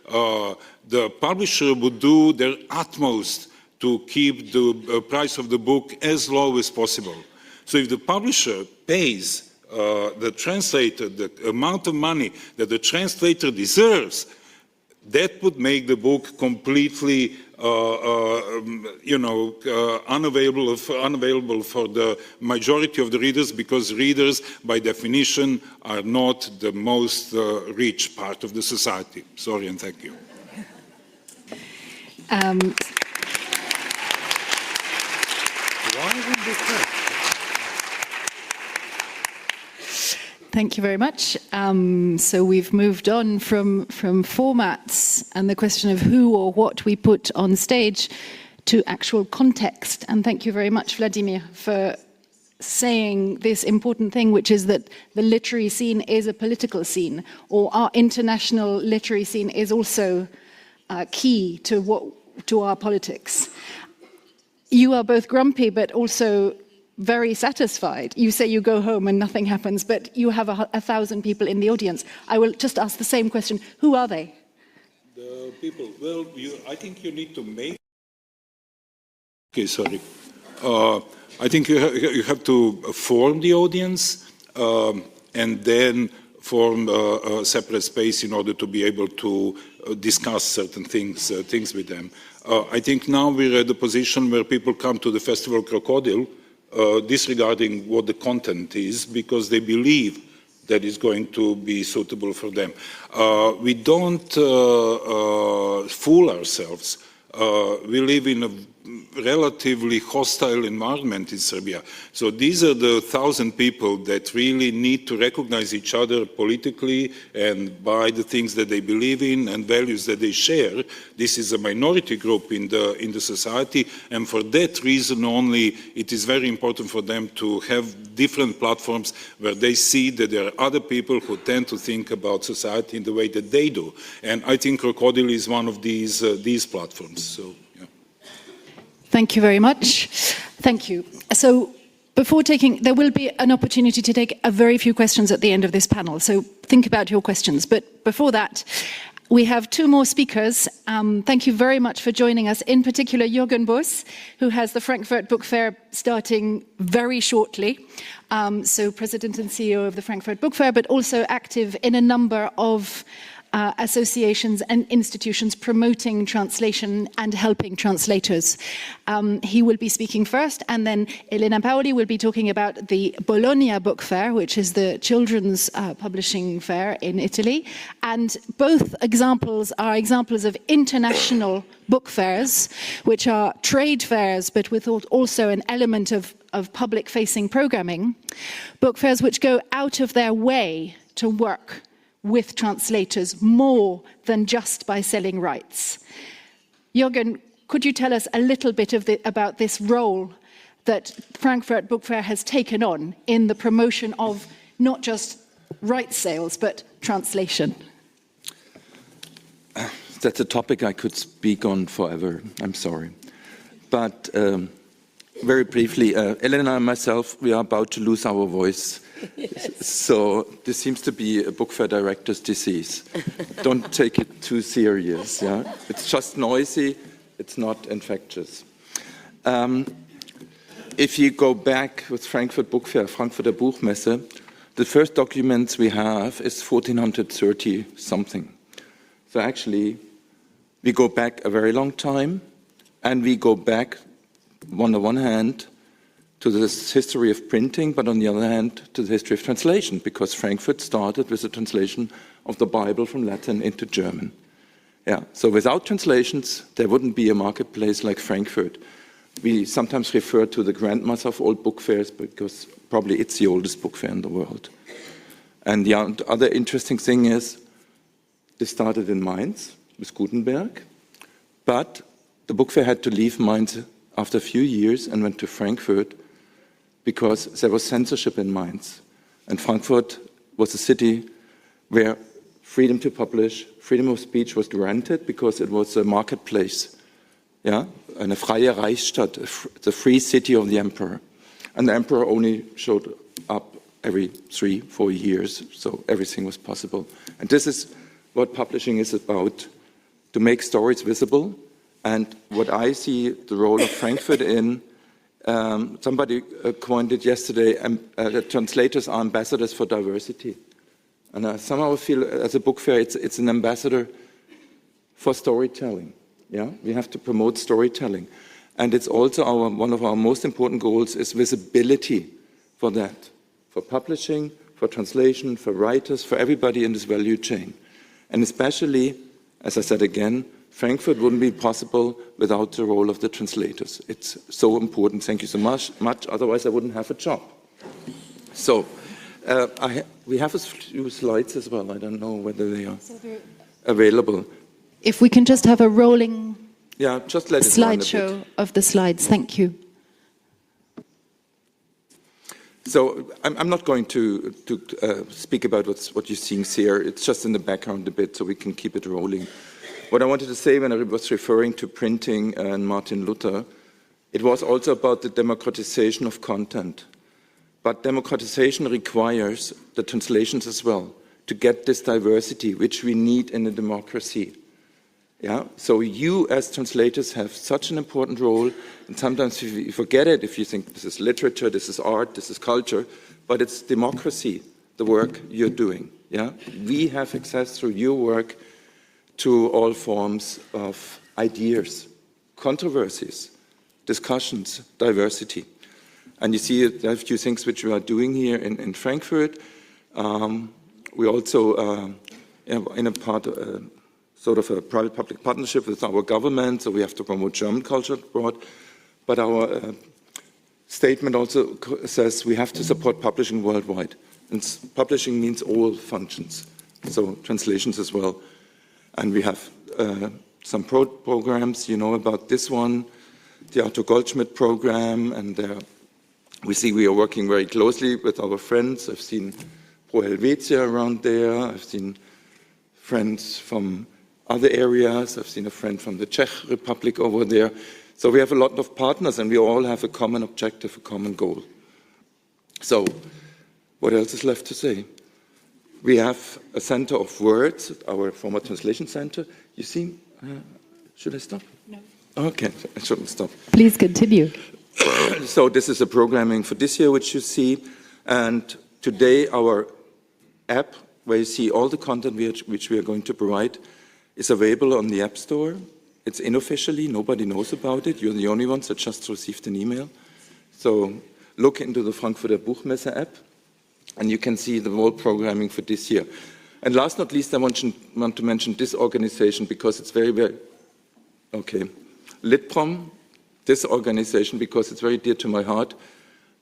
The publisher would do their utmost to keep the price of the book as low as possible. So if the publisher pays the translator the amount of money that the translator deserves, that would make the book completely, unavailable for the majority of the readers, because readers, by definition, are not the most rich part of the society. Sorry and thank you. Thank you very much. So we've moved on from formats and the question of who or what we put on stage to actual context. And thank you very much, Vladimir, for saying this important thing, which is that the literary scene is a political scene, or our international literary scene is also key to our politics. You are both grumpy, but also very satisfied. You say you go home and nothing happens, but you have 1,000 people in the audience. I will just ask the same question. Who are they? The people, well, I think you need to make... Okay, sorry. I think you have to form the audience and then form a separate space in order to be able to discuss certain things with them. I think now we're at the position where people come to the festival Krokodil disregarding what the content is, because they believe that is going to be suitable for them. We don't fool ourselves. We live in a relatively hostile environment in Serbia. So these are the 1,000 people that really need to recognize each other politically and by the things that they believe in and values that they share. This is a minority group in the society, and for that reason only, it is very important for them to have different platforms where they see that there are other people who tend to think about society in the way that they do. And I think Krokodil is one of these platforms. So. Thank you very much. Thank you. So before there will be an opportunity to take a very few questions at the end of this panel. So think about your questions. But before that, we have two more speakers. Thank you very much for joining us. In particular, Jürgen Boos, who has the Frankfurt Book Fair starting very shortly. So President and CEO of the Frankfurt Book Fair, but also active in a number of associations and institutions promoting translation and helping translators. He will be speaking first, and then Elena Pasoli will be talking about the Bologna Book Fair, which is the children's publishing fair in Italy. And both examples are examples of international book fairs, which are trade fairs, but with also an element of public-facing programming. Book fairs which go out of their way to work with translators more than just by selling rights. Jürgen, could you tell us a little bit about this role that Frankfurt Book Fair has taken on in the promotion of not just rights sales, but translation? That's a topic I could speak on forever, I'm sorry. But very briefly, Elena and myself, we are about to lose our voice. Yes. So this seems to be a book fair director's disease. Don't take it too serious. Yeah? It's just noisy. It's not infectious. If you go back with Frankfurt Book Fair, Frankfurter Buchmesse, The first documents we have is 1430 something. So actually, we go back a very long time, and we go back, on the one hand, to this history of printing, but on the other hand, to the history of translation, because Frankfurt started with the translation of the Bible from Latin into German. Yeah, so without translations, there wouldn't be a marketplace like Frankfurt. We sometimes refer to the grandmother of all book fairs because probably it's the oldest book fair in the world. And the other interesting thing is, this started in Mainz with Gutenberg, but the book fair had to leave Mainz after a few years and went to Frankfurt because there was censorship in Mainz. And Frankfurt was a city where freedom to publish, freedom of speech was granted because it was a marketplace, yeah, eine freie Reichsstadt, the free city of the emperor. And the emperor only showed up every 3-4 years, so everything was possible. And this is what publishing is about, to make stories visible. And what I see the role of Frankfurt in, somebody coined it yesterday, that translators are ambassadors for diversity. And I somehow feel, as a book fair, it's an ambassador for storytelling. Yeah, we have to promote storytelling. And it's also one of our most important goals is visibility for that, for publishing, for translation, for writers, for everybody in this value chain. And especially, as I said again, Frankfurt wouldn't be possible without the role of the translators. It's so important. Thank you so much. Otherwise, I wouldn't have a job. So, we have a few slides as well. I don't know whether they are available. If we can just have a rolling just let it run a bit. slideshow of the slides. Thank you. So I'm not going to speak about what you're seeing here. It's just in the background a bit, so we can keep it rolling. What I wanted to say when I was referring to printing and Martin Luther, it was also about the democratization of content. But democratization requires the translations as well, to get this diversity, which we need in a democracy. Yeah? So you as translators have such an important role, and sometimes you forget it if you think this is literature, this is art, this is culture, but it's democracy, the work you're doing. Yeah? We have access through your work to all forms of ideas, controversies, discussions, diversity. And you see there are a few things which we are doing here in Frankfurt. We also, in a part, sort of a private-public partnership with our government, so we have to promote German culture abroad. But our statement also says we have to support publishing worldwide. And publishing means all functions, so translations as well. And we have some programs, you know about this one, the Arthur Goldschmidt program, and we see we are working very closely with our friends. I've seen Pro Helvetia around there. I've seen friends from other areas. I've seen a friend from the Czech Republic over there. So we have a lot of partners, and we all have a common objective, a common goal. So what else is left to say? We have a center of words, our former translation center. You see, should I stop? No. Okay, I shouldn't stop. Please continue. So this is a programming for this year, which you see. And today our app, where you see all the content which we are going to provide, is available on the App Store. It's unofficially, nobody knows about it. You're the only ones that just received an email. So look into the Frankfurter Buchmesse app, and you can see the whole programming for this year. And last but not least, I want to mention this organization because it's very, very, okay. Litprom, this organization, because it's very dear to my heart.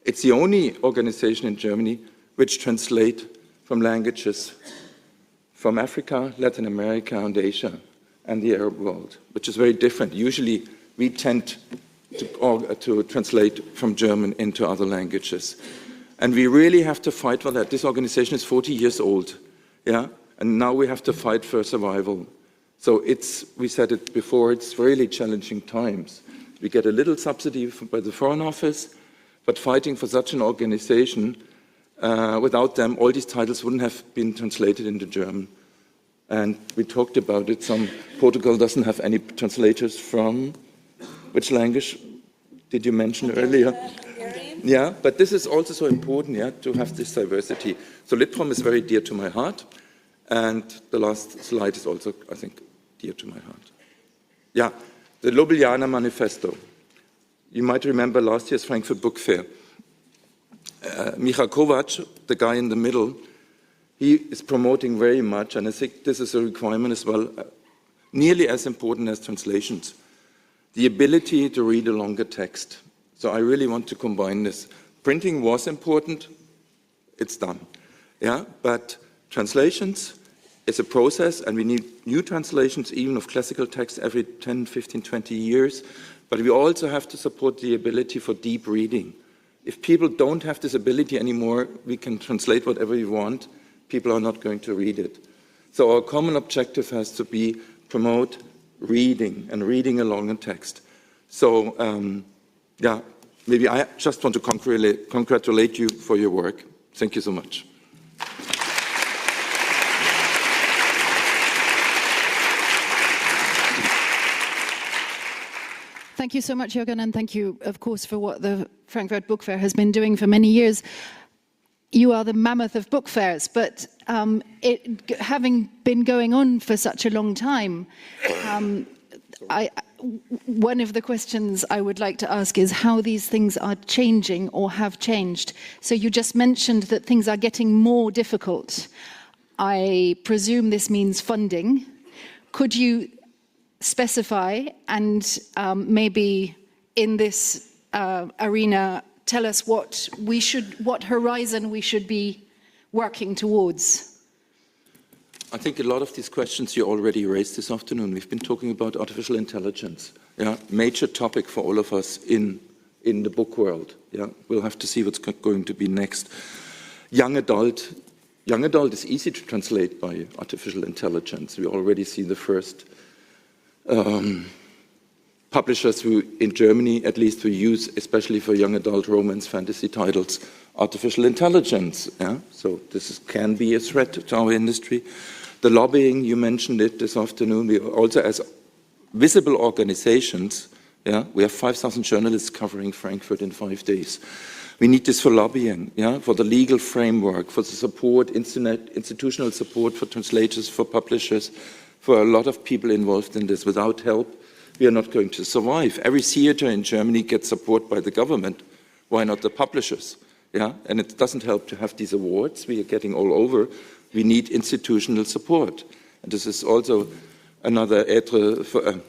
It's the only organization in Germany which translates from languages from Africa, Latin America, and Asia, and the Arab world, which is very different. Usually, we tend to translate from German into other languages. And we really have to fight for that. This organization is 40 years old, yeah? And now we have to fight for survival. So we said it before, it's really challenging times. We get a little subsidy by the Foreign Office, but fighting for such an organization, without them, all these titles wouldn't have been translated into German. And we talked about it. Portugal doesn't have any translators from which language did you mention earlier? Yeah, but this is also so important, yeah, to have this diversity. So Litrom is very dear to my heart, and the last slide is also, I think, dear to my heart. Yeah, the Ljubljana Manifesto. You might remember last year's Frankfurt Book Fair. Michal Kovac, the guy in the middle, he is promoting very much, and I think this is a requirement as well, nearly as important as translations, the ability to read a longer text. So I really want to combine this. Printing was important, it's done. Yeah, but translations is a process, and we need new translations even of classical text every 10, 15, 20 years. But we also have to support the ability for deep reading. If people don't have this ability anymore, we can translate whatever we want. People are not going to read it. So our common objective has to be promote reading and reading a longer text. So yeah, maybe I just want to congratulate you for your work. Thank you so much. Thank you so much, Jürgen, and thank you, of course, for what the Frankfurt Book Fair has been doing for many years. You are the mammoth of book fairs, but it having been going on for such a long time, one of the questions I would like to ask is how these things are changing or have changed. So you just mentioned that things are getting more difficult. I presume this means funding. Could you specify and maybe in this arena tell us what horizon we should be working towards? I think a lot of these questions you already raised this afternoon. We've been talking about artificial intelligence, yeah, major topic for all of us in the book world. Yeah, we'll have to see what's going to be next. Young adult is easy to translate by artificial intelligence. We already see the first publishers who, in Germany at least, who use, especially for young adult romance fantasy titles, artificial intelligence. Yeah? So this can be a threat to our industry. The lobbying, you mentioned it this afternoon. We also, as visible organizations, yeah, we have 5,000 journalists covering Frankfurt in 5 days. We need this for lobbying, yeah, for the legal framework, for the support, institutional support for translators, for publishers, for a lot of people involved in this. Without help, we are not going to survive. Every theater in Germany gets support by the government. Why not the publishers? Yeah, and it doesn't help to have these awards we are getting all over. We need institutional support. And this is also another être for,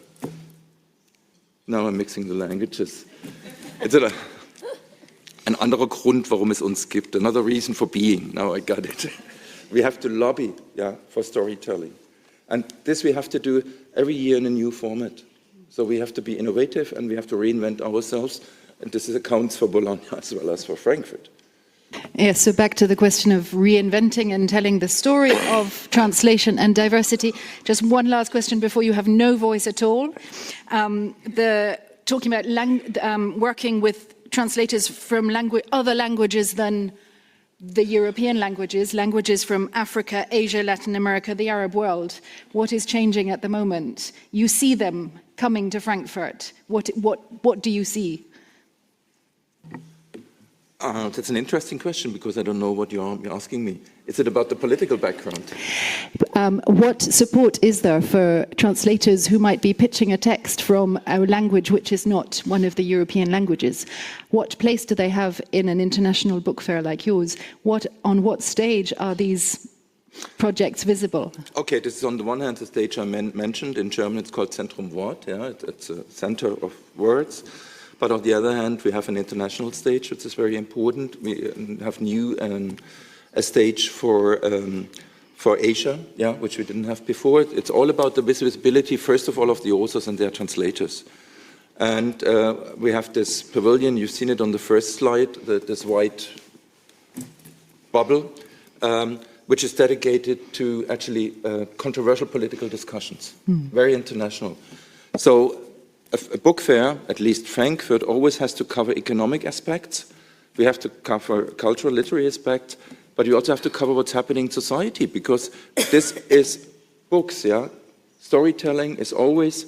now I'm mixing the languages. It's ein anderer Grund, warum es uns gibt. Another reason for being. Now I got it. We have to lobby, yeah, for storytelling. And this we have to do every year in a new format. So we have to be innovative and we have to reinvent ourselves. And this accounts for Bologna as well as for Frankfurt. Yes, so back to the question of reinventing and telling the story of translation and diversity. Just one last question before you have no voice at all. Talking about working with translators from other languages than the European languages from Africa, Asia, Latin America, the Arab world. What is changing at the moment? You see them coming to Frankfurt. What do you see? That's an interesting question because I don't know what you're asking me. Is it about the political background? What support is there for translators who might be pitching a text from a language which is not one of the European languages? What place do they have in an international book fair like yours? On what stage are these projects visible? Okay, this is on the one hand the stage I mentioned. In German it's called Zentrum Wort. Yeah, it's a center of words. But on the other hand, we have an international stage, which is very important. We have a stage for Asia, yeah, which we didn't have before. It's all about the visibility, first of all, of the authors and their translators. And we have this pavilion, you've seen it on the first slide, this white bubble, which is dedicated to actually controversial political discussions, very international. So a book fair, at least Frankfurt, always has to cover economic aspects. We have to cover cultural, literary aspects, but we also have to cover what's happening in society, because this is books, yeah? Storytelling is always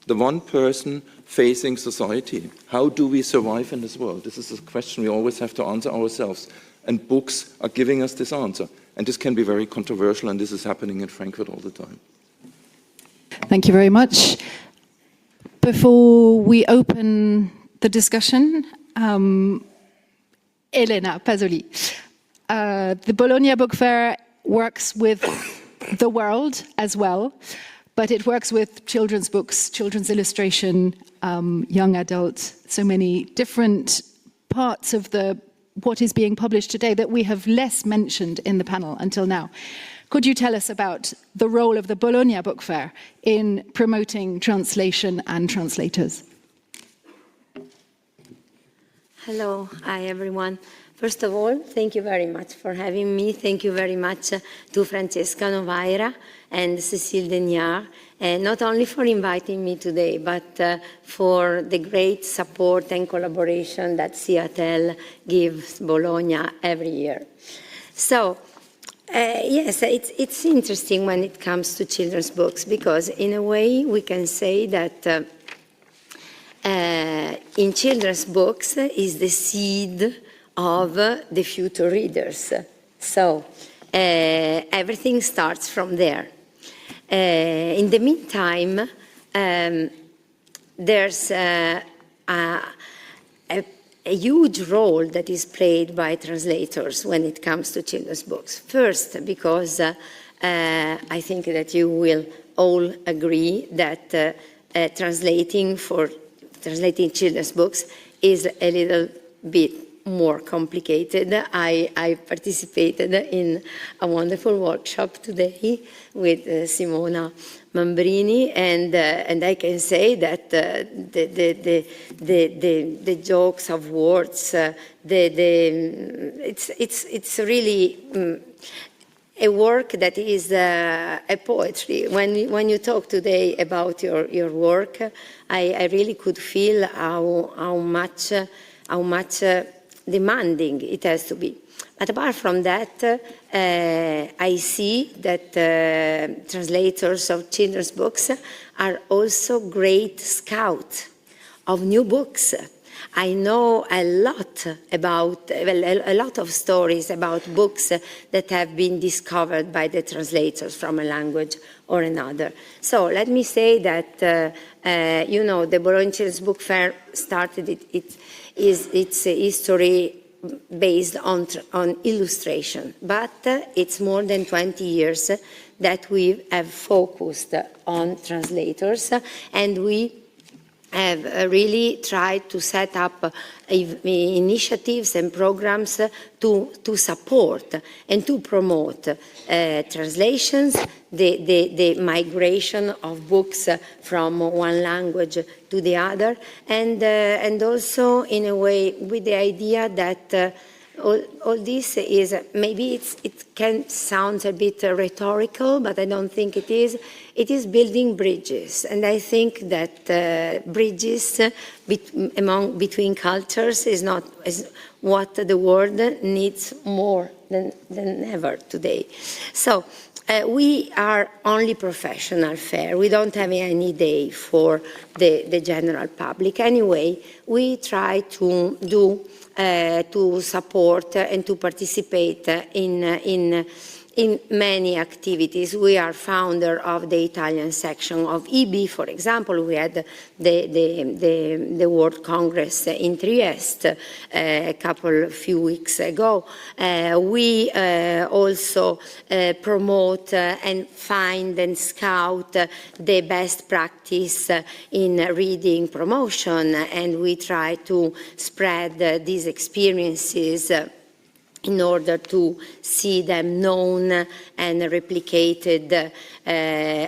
the one person facing society. How do we survive in this world? This is a question we always have to answer ourselves. And books are giving us this answer. And this can be very controversial, and this is happening in Frankfurt all the time. Thank you very much. Before we open the discussion, Elena Pasoli. The Bologna Book Fair works with the world as well, but it works with children's books, children's illustration, young adults, so many different parts of what is being published today that we have less mentioned in the panel until now. Could you tell us about the role of the Bologna Book Fair in promoting translation and translators? Hello, hi everyone. First of all, thank you very much for having me. Thank you very much to Francesca Novaira and Cécile Deniard, not only for inviting me today, but for the great support and collaboration that CEATL gives Bologna every year. So, yes, it's interesting when it comes to children's books, because in a way we can say that in children's books is the seed of the future readers. So everything starts from there. In the meantime, there's a huge role that is played by translators when it comes to children's books. First, because I think that you will all agree that translating children's books is a little bit more complicated. I participated in a wonderful workshop today with Simona Mambrini, and I can say that the jokes of words, it's really a work that is a poetry. When you talk today about your work, I really could feel how much demanding it has to be. But apart from that, I see that translators of children's books are also great scouts of new books. I know a lot of stories about books that have been discovered by the translators from a language or another. So let me say that, the Bologna Children's Book Fair started its history based on illustration, but it's more than 20 years that we have focused on translators, and we have really tried to set up initiatives and programs to support and to promote translations, the migration of books from one language to the other, and also in a way with the idea that all this is, maybe it can sound a bit rhetorical, but I don't think it is. It is building bridges, and I think that bridges between cultures is what the world needs more than ever today. So we are only professional fair. We don't have any day for the general public. Anyway, we try to do to support and to participate in many activities. We are founder of the Italian section of EB, for example. We had the World Congress in Trieste a few weeks ago. We also promote and find and scout the best practice in reading promotion, and we try to spread these experiences in order to see them known and replicated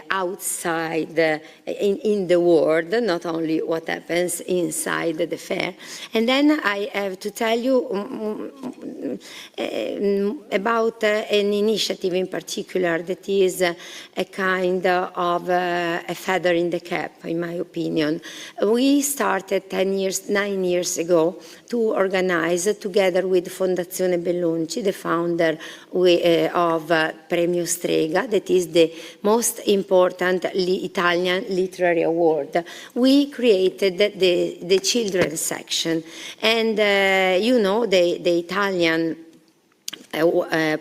outside in the world, not only what happens inside the fair. And then I have to tell you about an initiative in particular that is a kind of a feather in the cap, in my opinion. We started 9 years ago to organize, together with Fondazione Belloni Lunci, the founder of Premio Strega, that is the most important Italian literary award. We created the children's section, and you know the Italian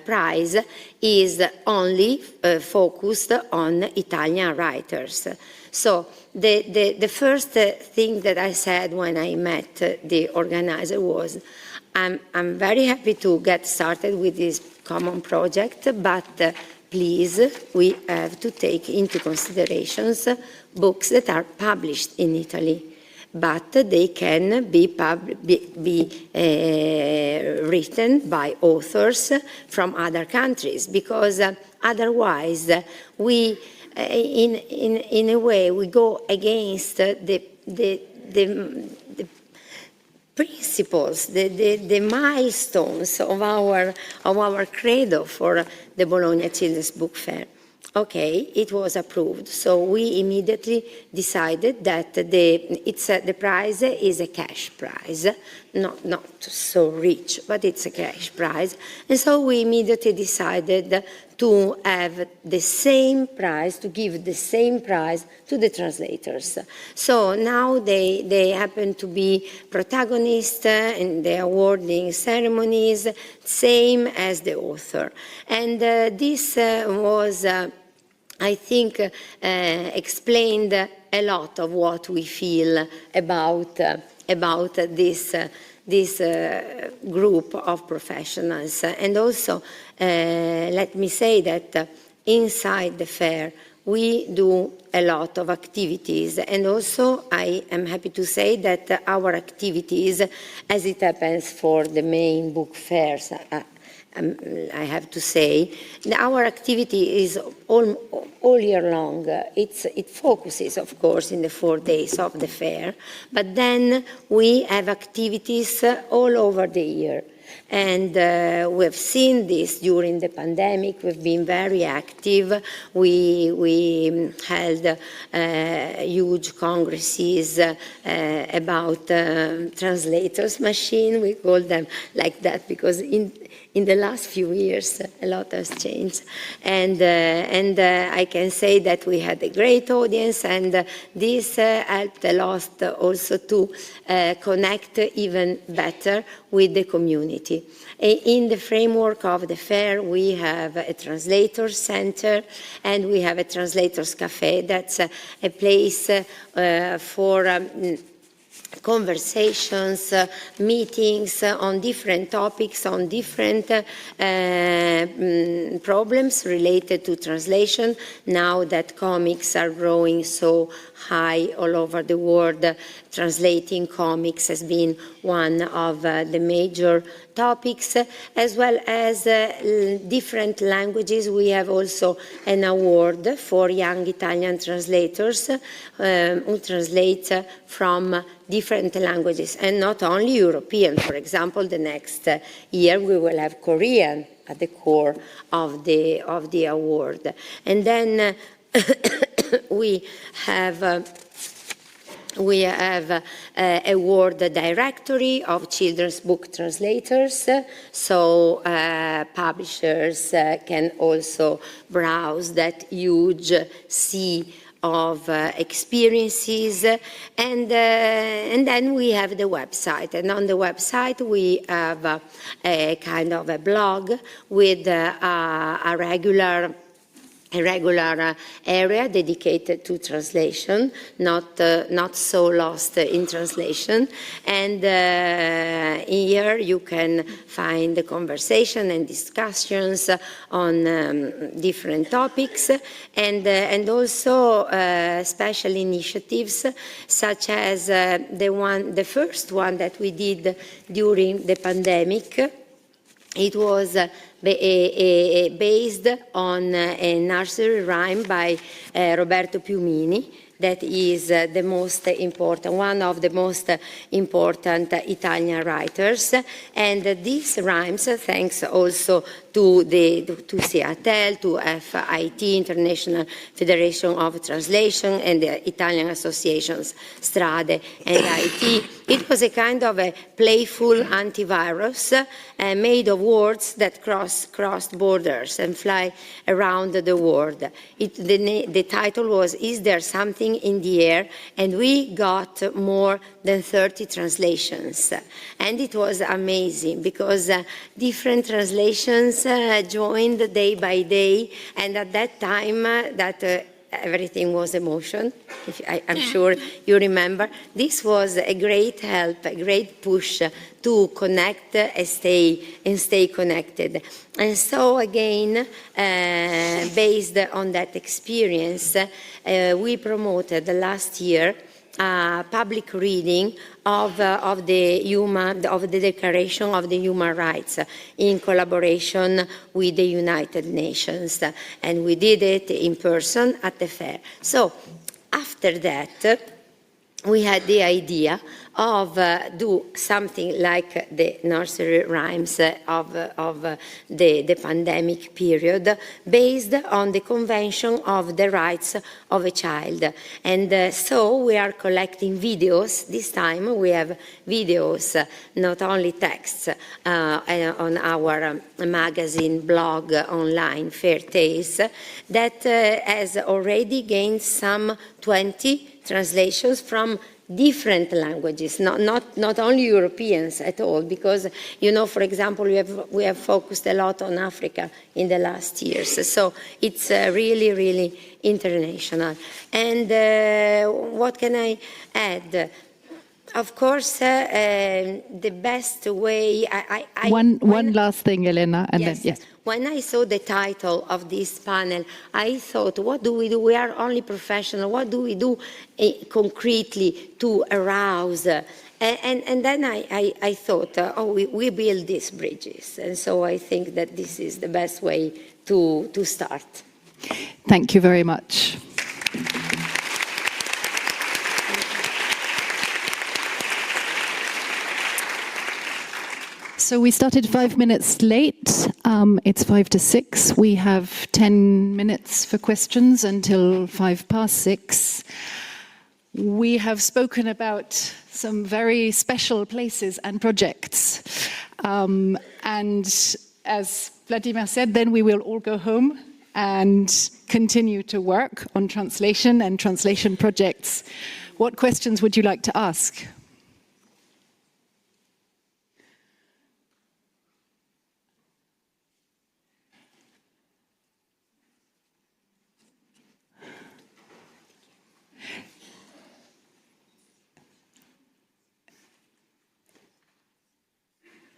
prize is only focused on Italian writers. So the first thing that I said when I met the organizer was, I'm very happy to get started with this common project, but please, we have to take into considerations books that are published in Italy, but they can be written by authors from other countries, because otherwise we, in a way, we go against the principles, the milestones of our credo for the Bologna Children's Book Fair. Okay, it was approved, so we immediately decided that the prize is a cash prize, not so rich, but it's a cash prize, and so we immediately decided to have the same prize, to give the same prize to the translators. So now they happen to be protagonists in the awarding ceremonies, same as the author. And this was, I think, explained a lot of what we feel about this group of professionals. And also, let me say that inside the fair, we do a lot of activities, and also I am happy to say that our activities, as it happens for the main book fairs, I have to say, our activity is all year long. It focuses, of course, in the 4 days of the fair, but then we have activities all over the year. And we've seen this during the pandemic. We've been very active. We held huge congresses about translators machine. We call them like that because in the last few years a lot has changed. And I can say that we had a great audience, and this helped a lot also to connect even better with the community. In the framework of the fair, we have a translators center and we have a translators cafe. That's a place for conversations, meetings on different topics, on different problems related to translation. Now that comics are growing so high all over the world, translating comics has been one of the major topics, as well as different languages. We have also an award for young Italian translators who translate from different languages, and not only European. For example, the next year we will have Korean at the core of the award. And then we have a word directory of children's book translators, so publishers can also browse that huge sea of experiences, and then we have the website, and on the website we have a kind of a blog with a regular area dedicated to translation, not so lost in translation. And here you can find the conversation and discussions on different topics, and also special initiatives such as the first one that we did during the pandemic. It was based on a nursery rhyme by Roberto Piumini that is the most important, one of the most important Italian writers. And these rhymes, thanks also to CEATL, to FIT, International Federation of Translation, and the Italian associations Strade and IT. It was a kind of a playful antivirus made of words that crossed borders and fly around the world. The title was "Is There Something in the Air?" and we got more than 30 translations. And it was amazing because different translations joined day by day, and at that time everything was emotion. I'm sure you remember. This was a great help, a great push to connect and stay connected. And so again, based on that experience, we promoted last year public reading of the Declaration of the Human Rights in collaboration with the United Nations, and we did it in person at the fair. So after that, we had the idea of do something like the nursery rhymes of the pandemic period, based on the Convention of the Rights of a Child. And so we are collecting videos. This time we have videos, not only texts, on our magazine blog online, Fair Tales, that has already gained some 20 translations from different languages, not only Europeans at all, because, you know, for example, we have focused a lot on Africa in the last years. So it's really, really international. And what can I add? Of course, the best way... One last thing, Elena, and yes. then, yes. When I saw the title of this panel, I thought, what do we do? We are only professional. What do we do concretely to arouse? And then I thought, we build these bridges. And so I think that this is the best way to start. Thank you very much. So we started 5 minutes late. It's 5 to 6. We have 10 minutes for questions until 6:05. We have spoken about some very special places and projects. And as Vladimir said, then we will all go home and continue to work on translation and translation projects. What questions would you like to ask?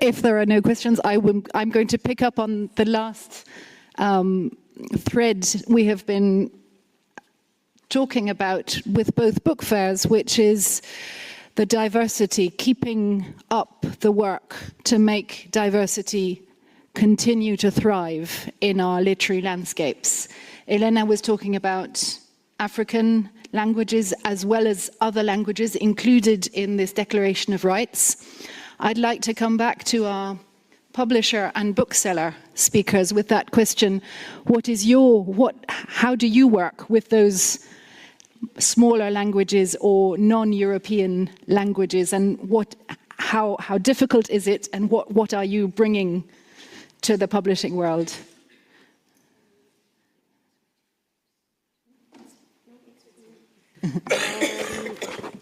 If there are no questions, I'm going to pick up on the last thread we have been talking about with both book fairs, which is the diversity, keeping up the work to make diversity continue to thrive in our literary landscapes. Elena was talking about African languages as well as other languages included in this Declaration of Rights. I'd like to come back to our publisher and bookseller speakers with that question. How do you work with those smaller languages or non-European languages, and how difficult is it, and what are you bringing to the publishing world?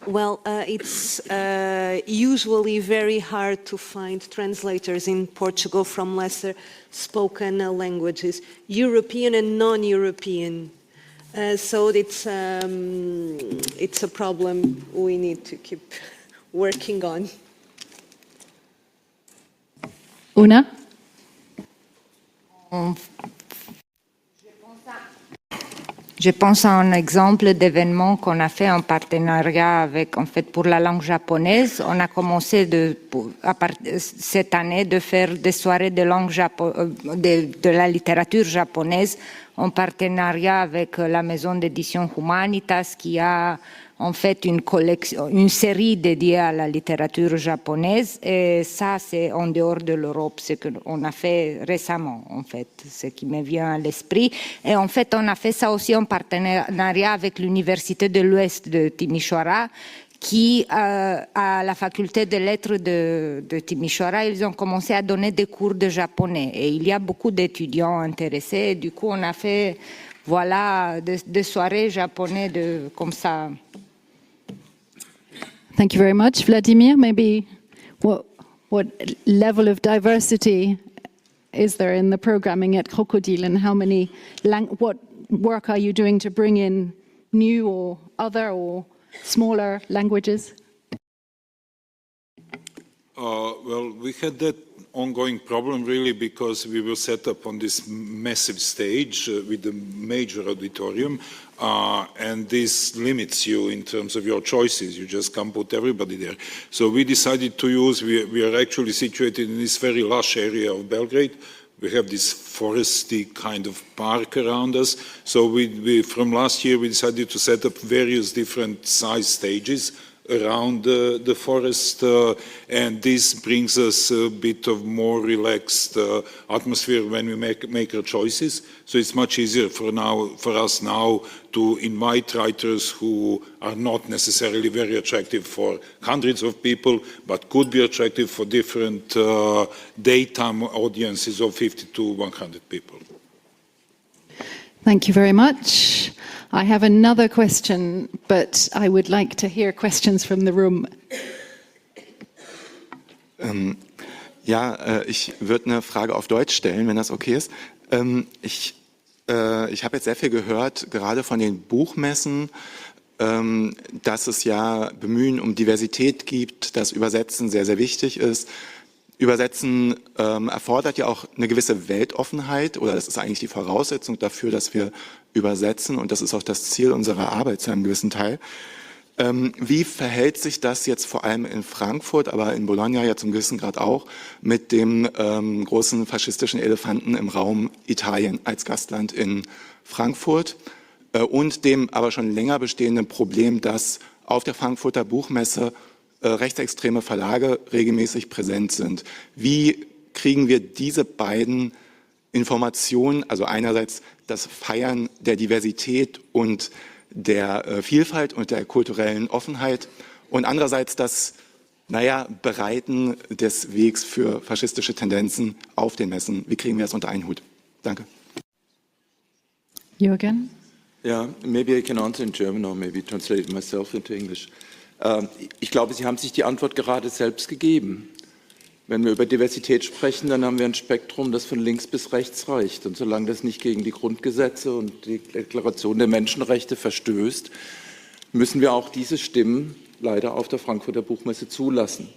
Well, it's usually very hard to find translators in Portugal from lesser spoken languages, European and non-European. So it's a problem we need to keep working on. Oana? Je pense à un exemple d'événement qu'on a fait en partenariat avec, en fait, pour la langue japonaise. On a commencé cette année de faire des soirées de la littérature japonaise en partenariat avec la maison d'édition Humanitas qui a en fait une série dédiée à la littérature japonaise. Et ça, c'est en dehors de l'Europe, ce qu'on a fait récemment, en fait, ce qui me vient à l'esprit. Et en fait, on a fait ça aussi en partenariat avec l'Université de l'Ouest de Timișoara, qui, à la faculté de lettres de Timișoara, ils ont commencé à donner des cours de japonais. Et il y a beaucoup d'étudiants intéressés. Et du coup, on a fait, voilà, des soirées japonais comme ça. Thank you very much. Vladimir, maybe what level of diversity is there in the programming at Krokodil, and what work are you doing to bring in new or other or smaller languages? Well, we had that ongoing problem really because we were set up on this massive stage with a major auditorium, and this limits you in terms of your choices. You just can't put everybody there. So we decided to use, we are actually situated in this very lush area of Belgrade. We have this foresty kind of park around us. So from last year, we decided to set up various different size stages around the forest, and this brings us a bit of more relaxed atmosphere when we make our choices. So it's much easier for us now to invite writers who are not necessarily very attractive for hundreds of people, but could be attractive for different daytime audiences of 50 to 100 people. Thank you very much. I have another question, but I would like to hear questions from the room. Ich würde eine Frage auf Deutsch stellen, wenn das okay ist. Ich habe jetzt sehr viel gehört, gerade von den Buchmessen, dass es ja Bemühen um Diversität gibt, dass Übersetzen sehr, sehr wichtig ist. Übersetzen erfordert ja auch eine gewisse Weltoffenheit, oder das ist eigentlich die Voraussetzung dafür, dass wir übersetzen, und das ist auch das Ziel unserer Arbeit zu einem gewissen Teil. Wie verhält sich das jetzt vor allem in Frankfurt, aber in Bologna ja zum gewissen Grad auch, mit dem großen faschistischen Elefanten im Raum Italien als Gastland in Frankfurt und dem aber schon länger bestehenden Problem, dass auf der Frankfurter Buchmesse rechtsextreme Verlage regelmäßig präsent sind? Wie kriegen wir diese beiden Informationen, also einerseits das Feiern der Diversität und der Vielfalt und der kulturellen Offenheit und andererseits das, Bereiten des Wegs für faschistische Tendenzen auf den Messen? Wie kriegen wir das unter einen Hut? Danke. Jürgen? Yeah, maybe I can answer in German or maybe translate it myself into English. Ich glaube, Sie haben sich die Antwort gerade selbst gegeben. Wenn wir über Diversität sprechen, dann haben wir ein Spektrum, das von links bis rechts reicht. Und solange das nicht gegen die Grundgesetze und die Deklaration der Menschenrechte verstößt, müssen wir auch diese Stimmen leider auf der Frankfurter Buchmesse zulassen.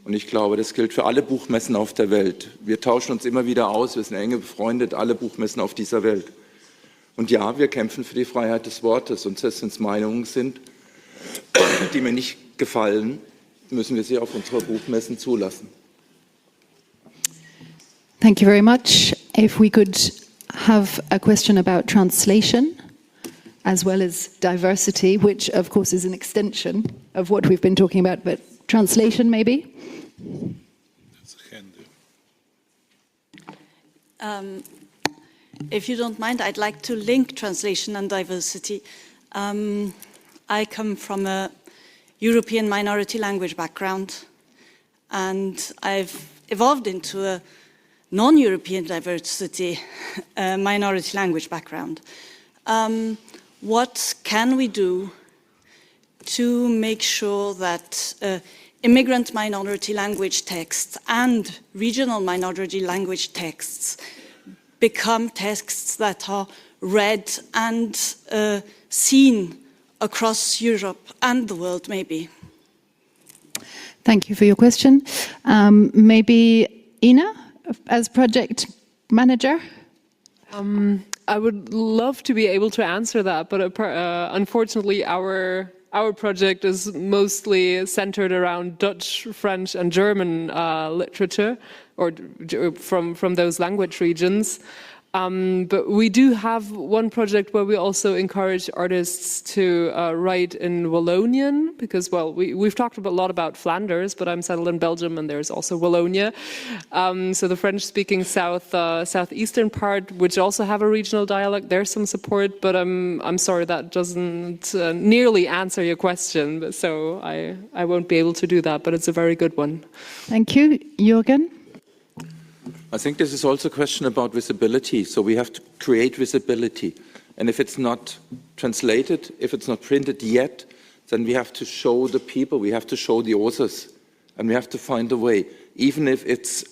Und ich glaube, das gilt für alle Buchmessen auf der Welt. Wir tauschen uns immer wieder aus, wir sind enge befreundet, alle Buchmessen auf dieser Welt. Und ja, wir kämpfen für die Freiheit des Wortes. Und selbst wenn es Meinungen sind, die mir nicht gefallen, müssen wir sie auf unserer Buchmessen zulassen. Thank you very much. If we could have a question about translation as well as diversity, which of course is an extension of what we've been talking about, but translation maybe? If you don't mind, I'd like to link translation and diversity. I come from a European minority language background, and I've evolved into a non-European diversity minority language background. What can we do to make sure that immigrant minority language texts and regional minority language texts become texts that are read and seen across Europe and the world, maybe? Thank you for your question. Maybe Ina, as project manager? I would love to be able to answer that, but unfortunately our project is mostly centered around Dutch, French and German literature, or from those language regions. But we do have one project where we also encourage artists to write in Wallonian, because, well, we've talked a lot about Flanders, but I'm settled in Belgium and there's also Wallonia. So the French-speaking southeastern part, which also have a regional dialogue, there's some support, but I'm sorry, that doesn't nearly answer your question, but so I won't be able to do that, but it's a very good one. Thank you. Jürgen? I think this is also a question about visibility. So we have to create visibility. And if it's not translated, if it's not printed yet, then we have to show the people, we have to show the authors, and we have to find a way. Even if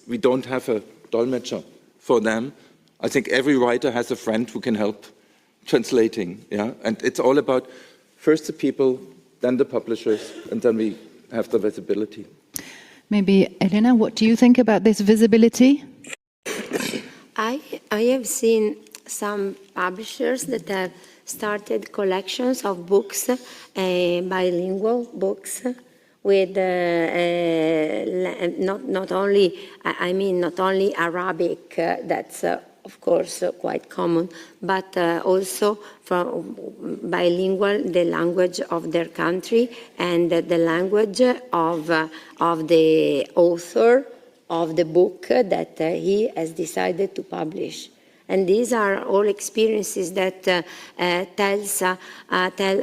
we don't have a dolmetscher for them, I think every writer has a friend who can help translating. Yeah? And it's all about first the people, then the publishers, and then we have the visibility. Maybe, Elena, what do you think about this visibility? I have seen some publishers that have started collections of books, bilingual books, with not only Arabic, that's of course quite common, but also from bilingual, the language of their country and the language of the author of the book that he has decided to publish. And these are all experiences that tell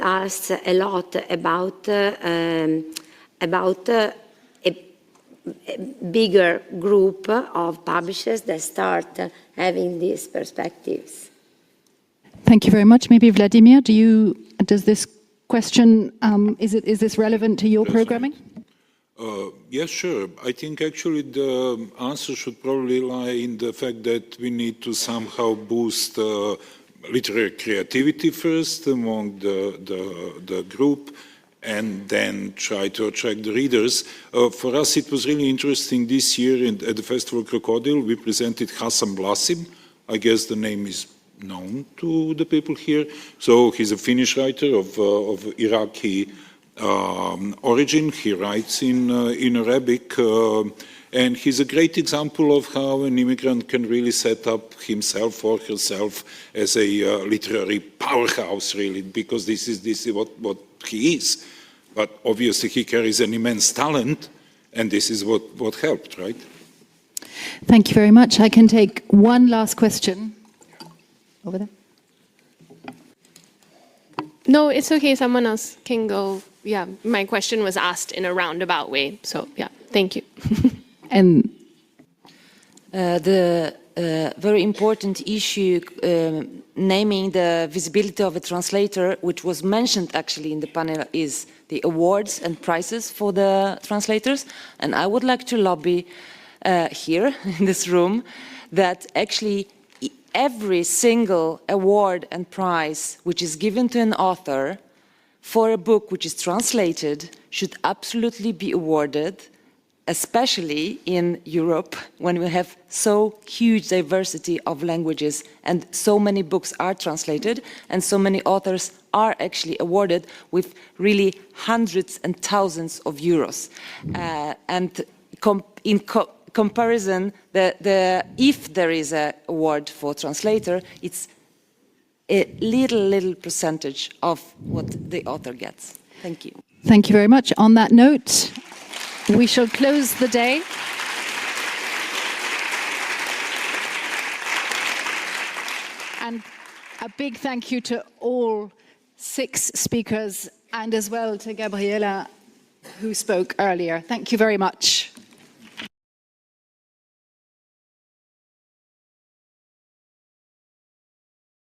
us a lot about a bigger group of publishers that start having these perspectives. Thank you very much. Maybe Vladimir, does this question, is this relevant to your programming? Yes, sure. I think actually the answer should probably lie in the fact that we need to somehow boost literary creativity first among the group, and then try to attract the readers. For us, it was really interesting this year at the festival Krokodil. We presented Hasan Blasim. I guess the name is known to the people here. So he's a Finnish writer of Iraqi origin. He writes in Arabic, and he's a great example of how an immigrant can really set up himself or herself as a literary powerhouse, really, because this is what he is. But obviously he carries an immense talent, and this is what helped, right? Thank you very much. I can take one last question. Over there. No, it's okay. Someone else can go. Yeah, my question was asked in a roundabout way. So, yeah, thank you. And the very important issue, naming the visibility of a translator, which was mentioned actually in the panel, is the awards and prizes for the translators. And I would like to lobby here in this room that actually every single award and prize which is given to an author for a book which is translated should absolutely be awarded, especially in Europe, when we have so huge diversity of languages and so many books are translated and so many authors are actually awarded with really hundreds and thousands of euros. Comparison, if there is an award for translator, it's a little percentage of what the author gets. Thank you. Thank you very much. On that note, we shall close the day. And a big thank you to all 6 speakers and as well to Gabriela, who spoke earlier. Thank you very much.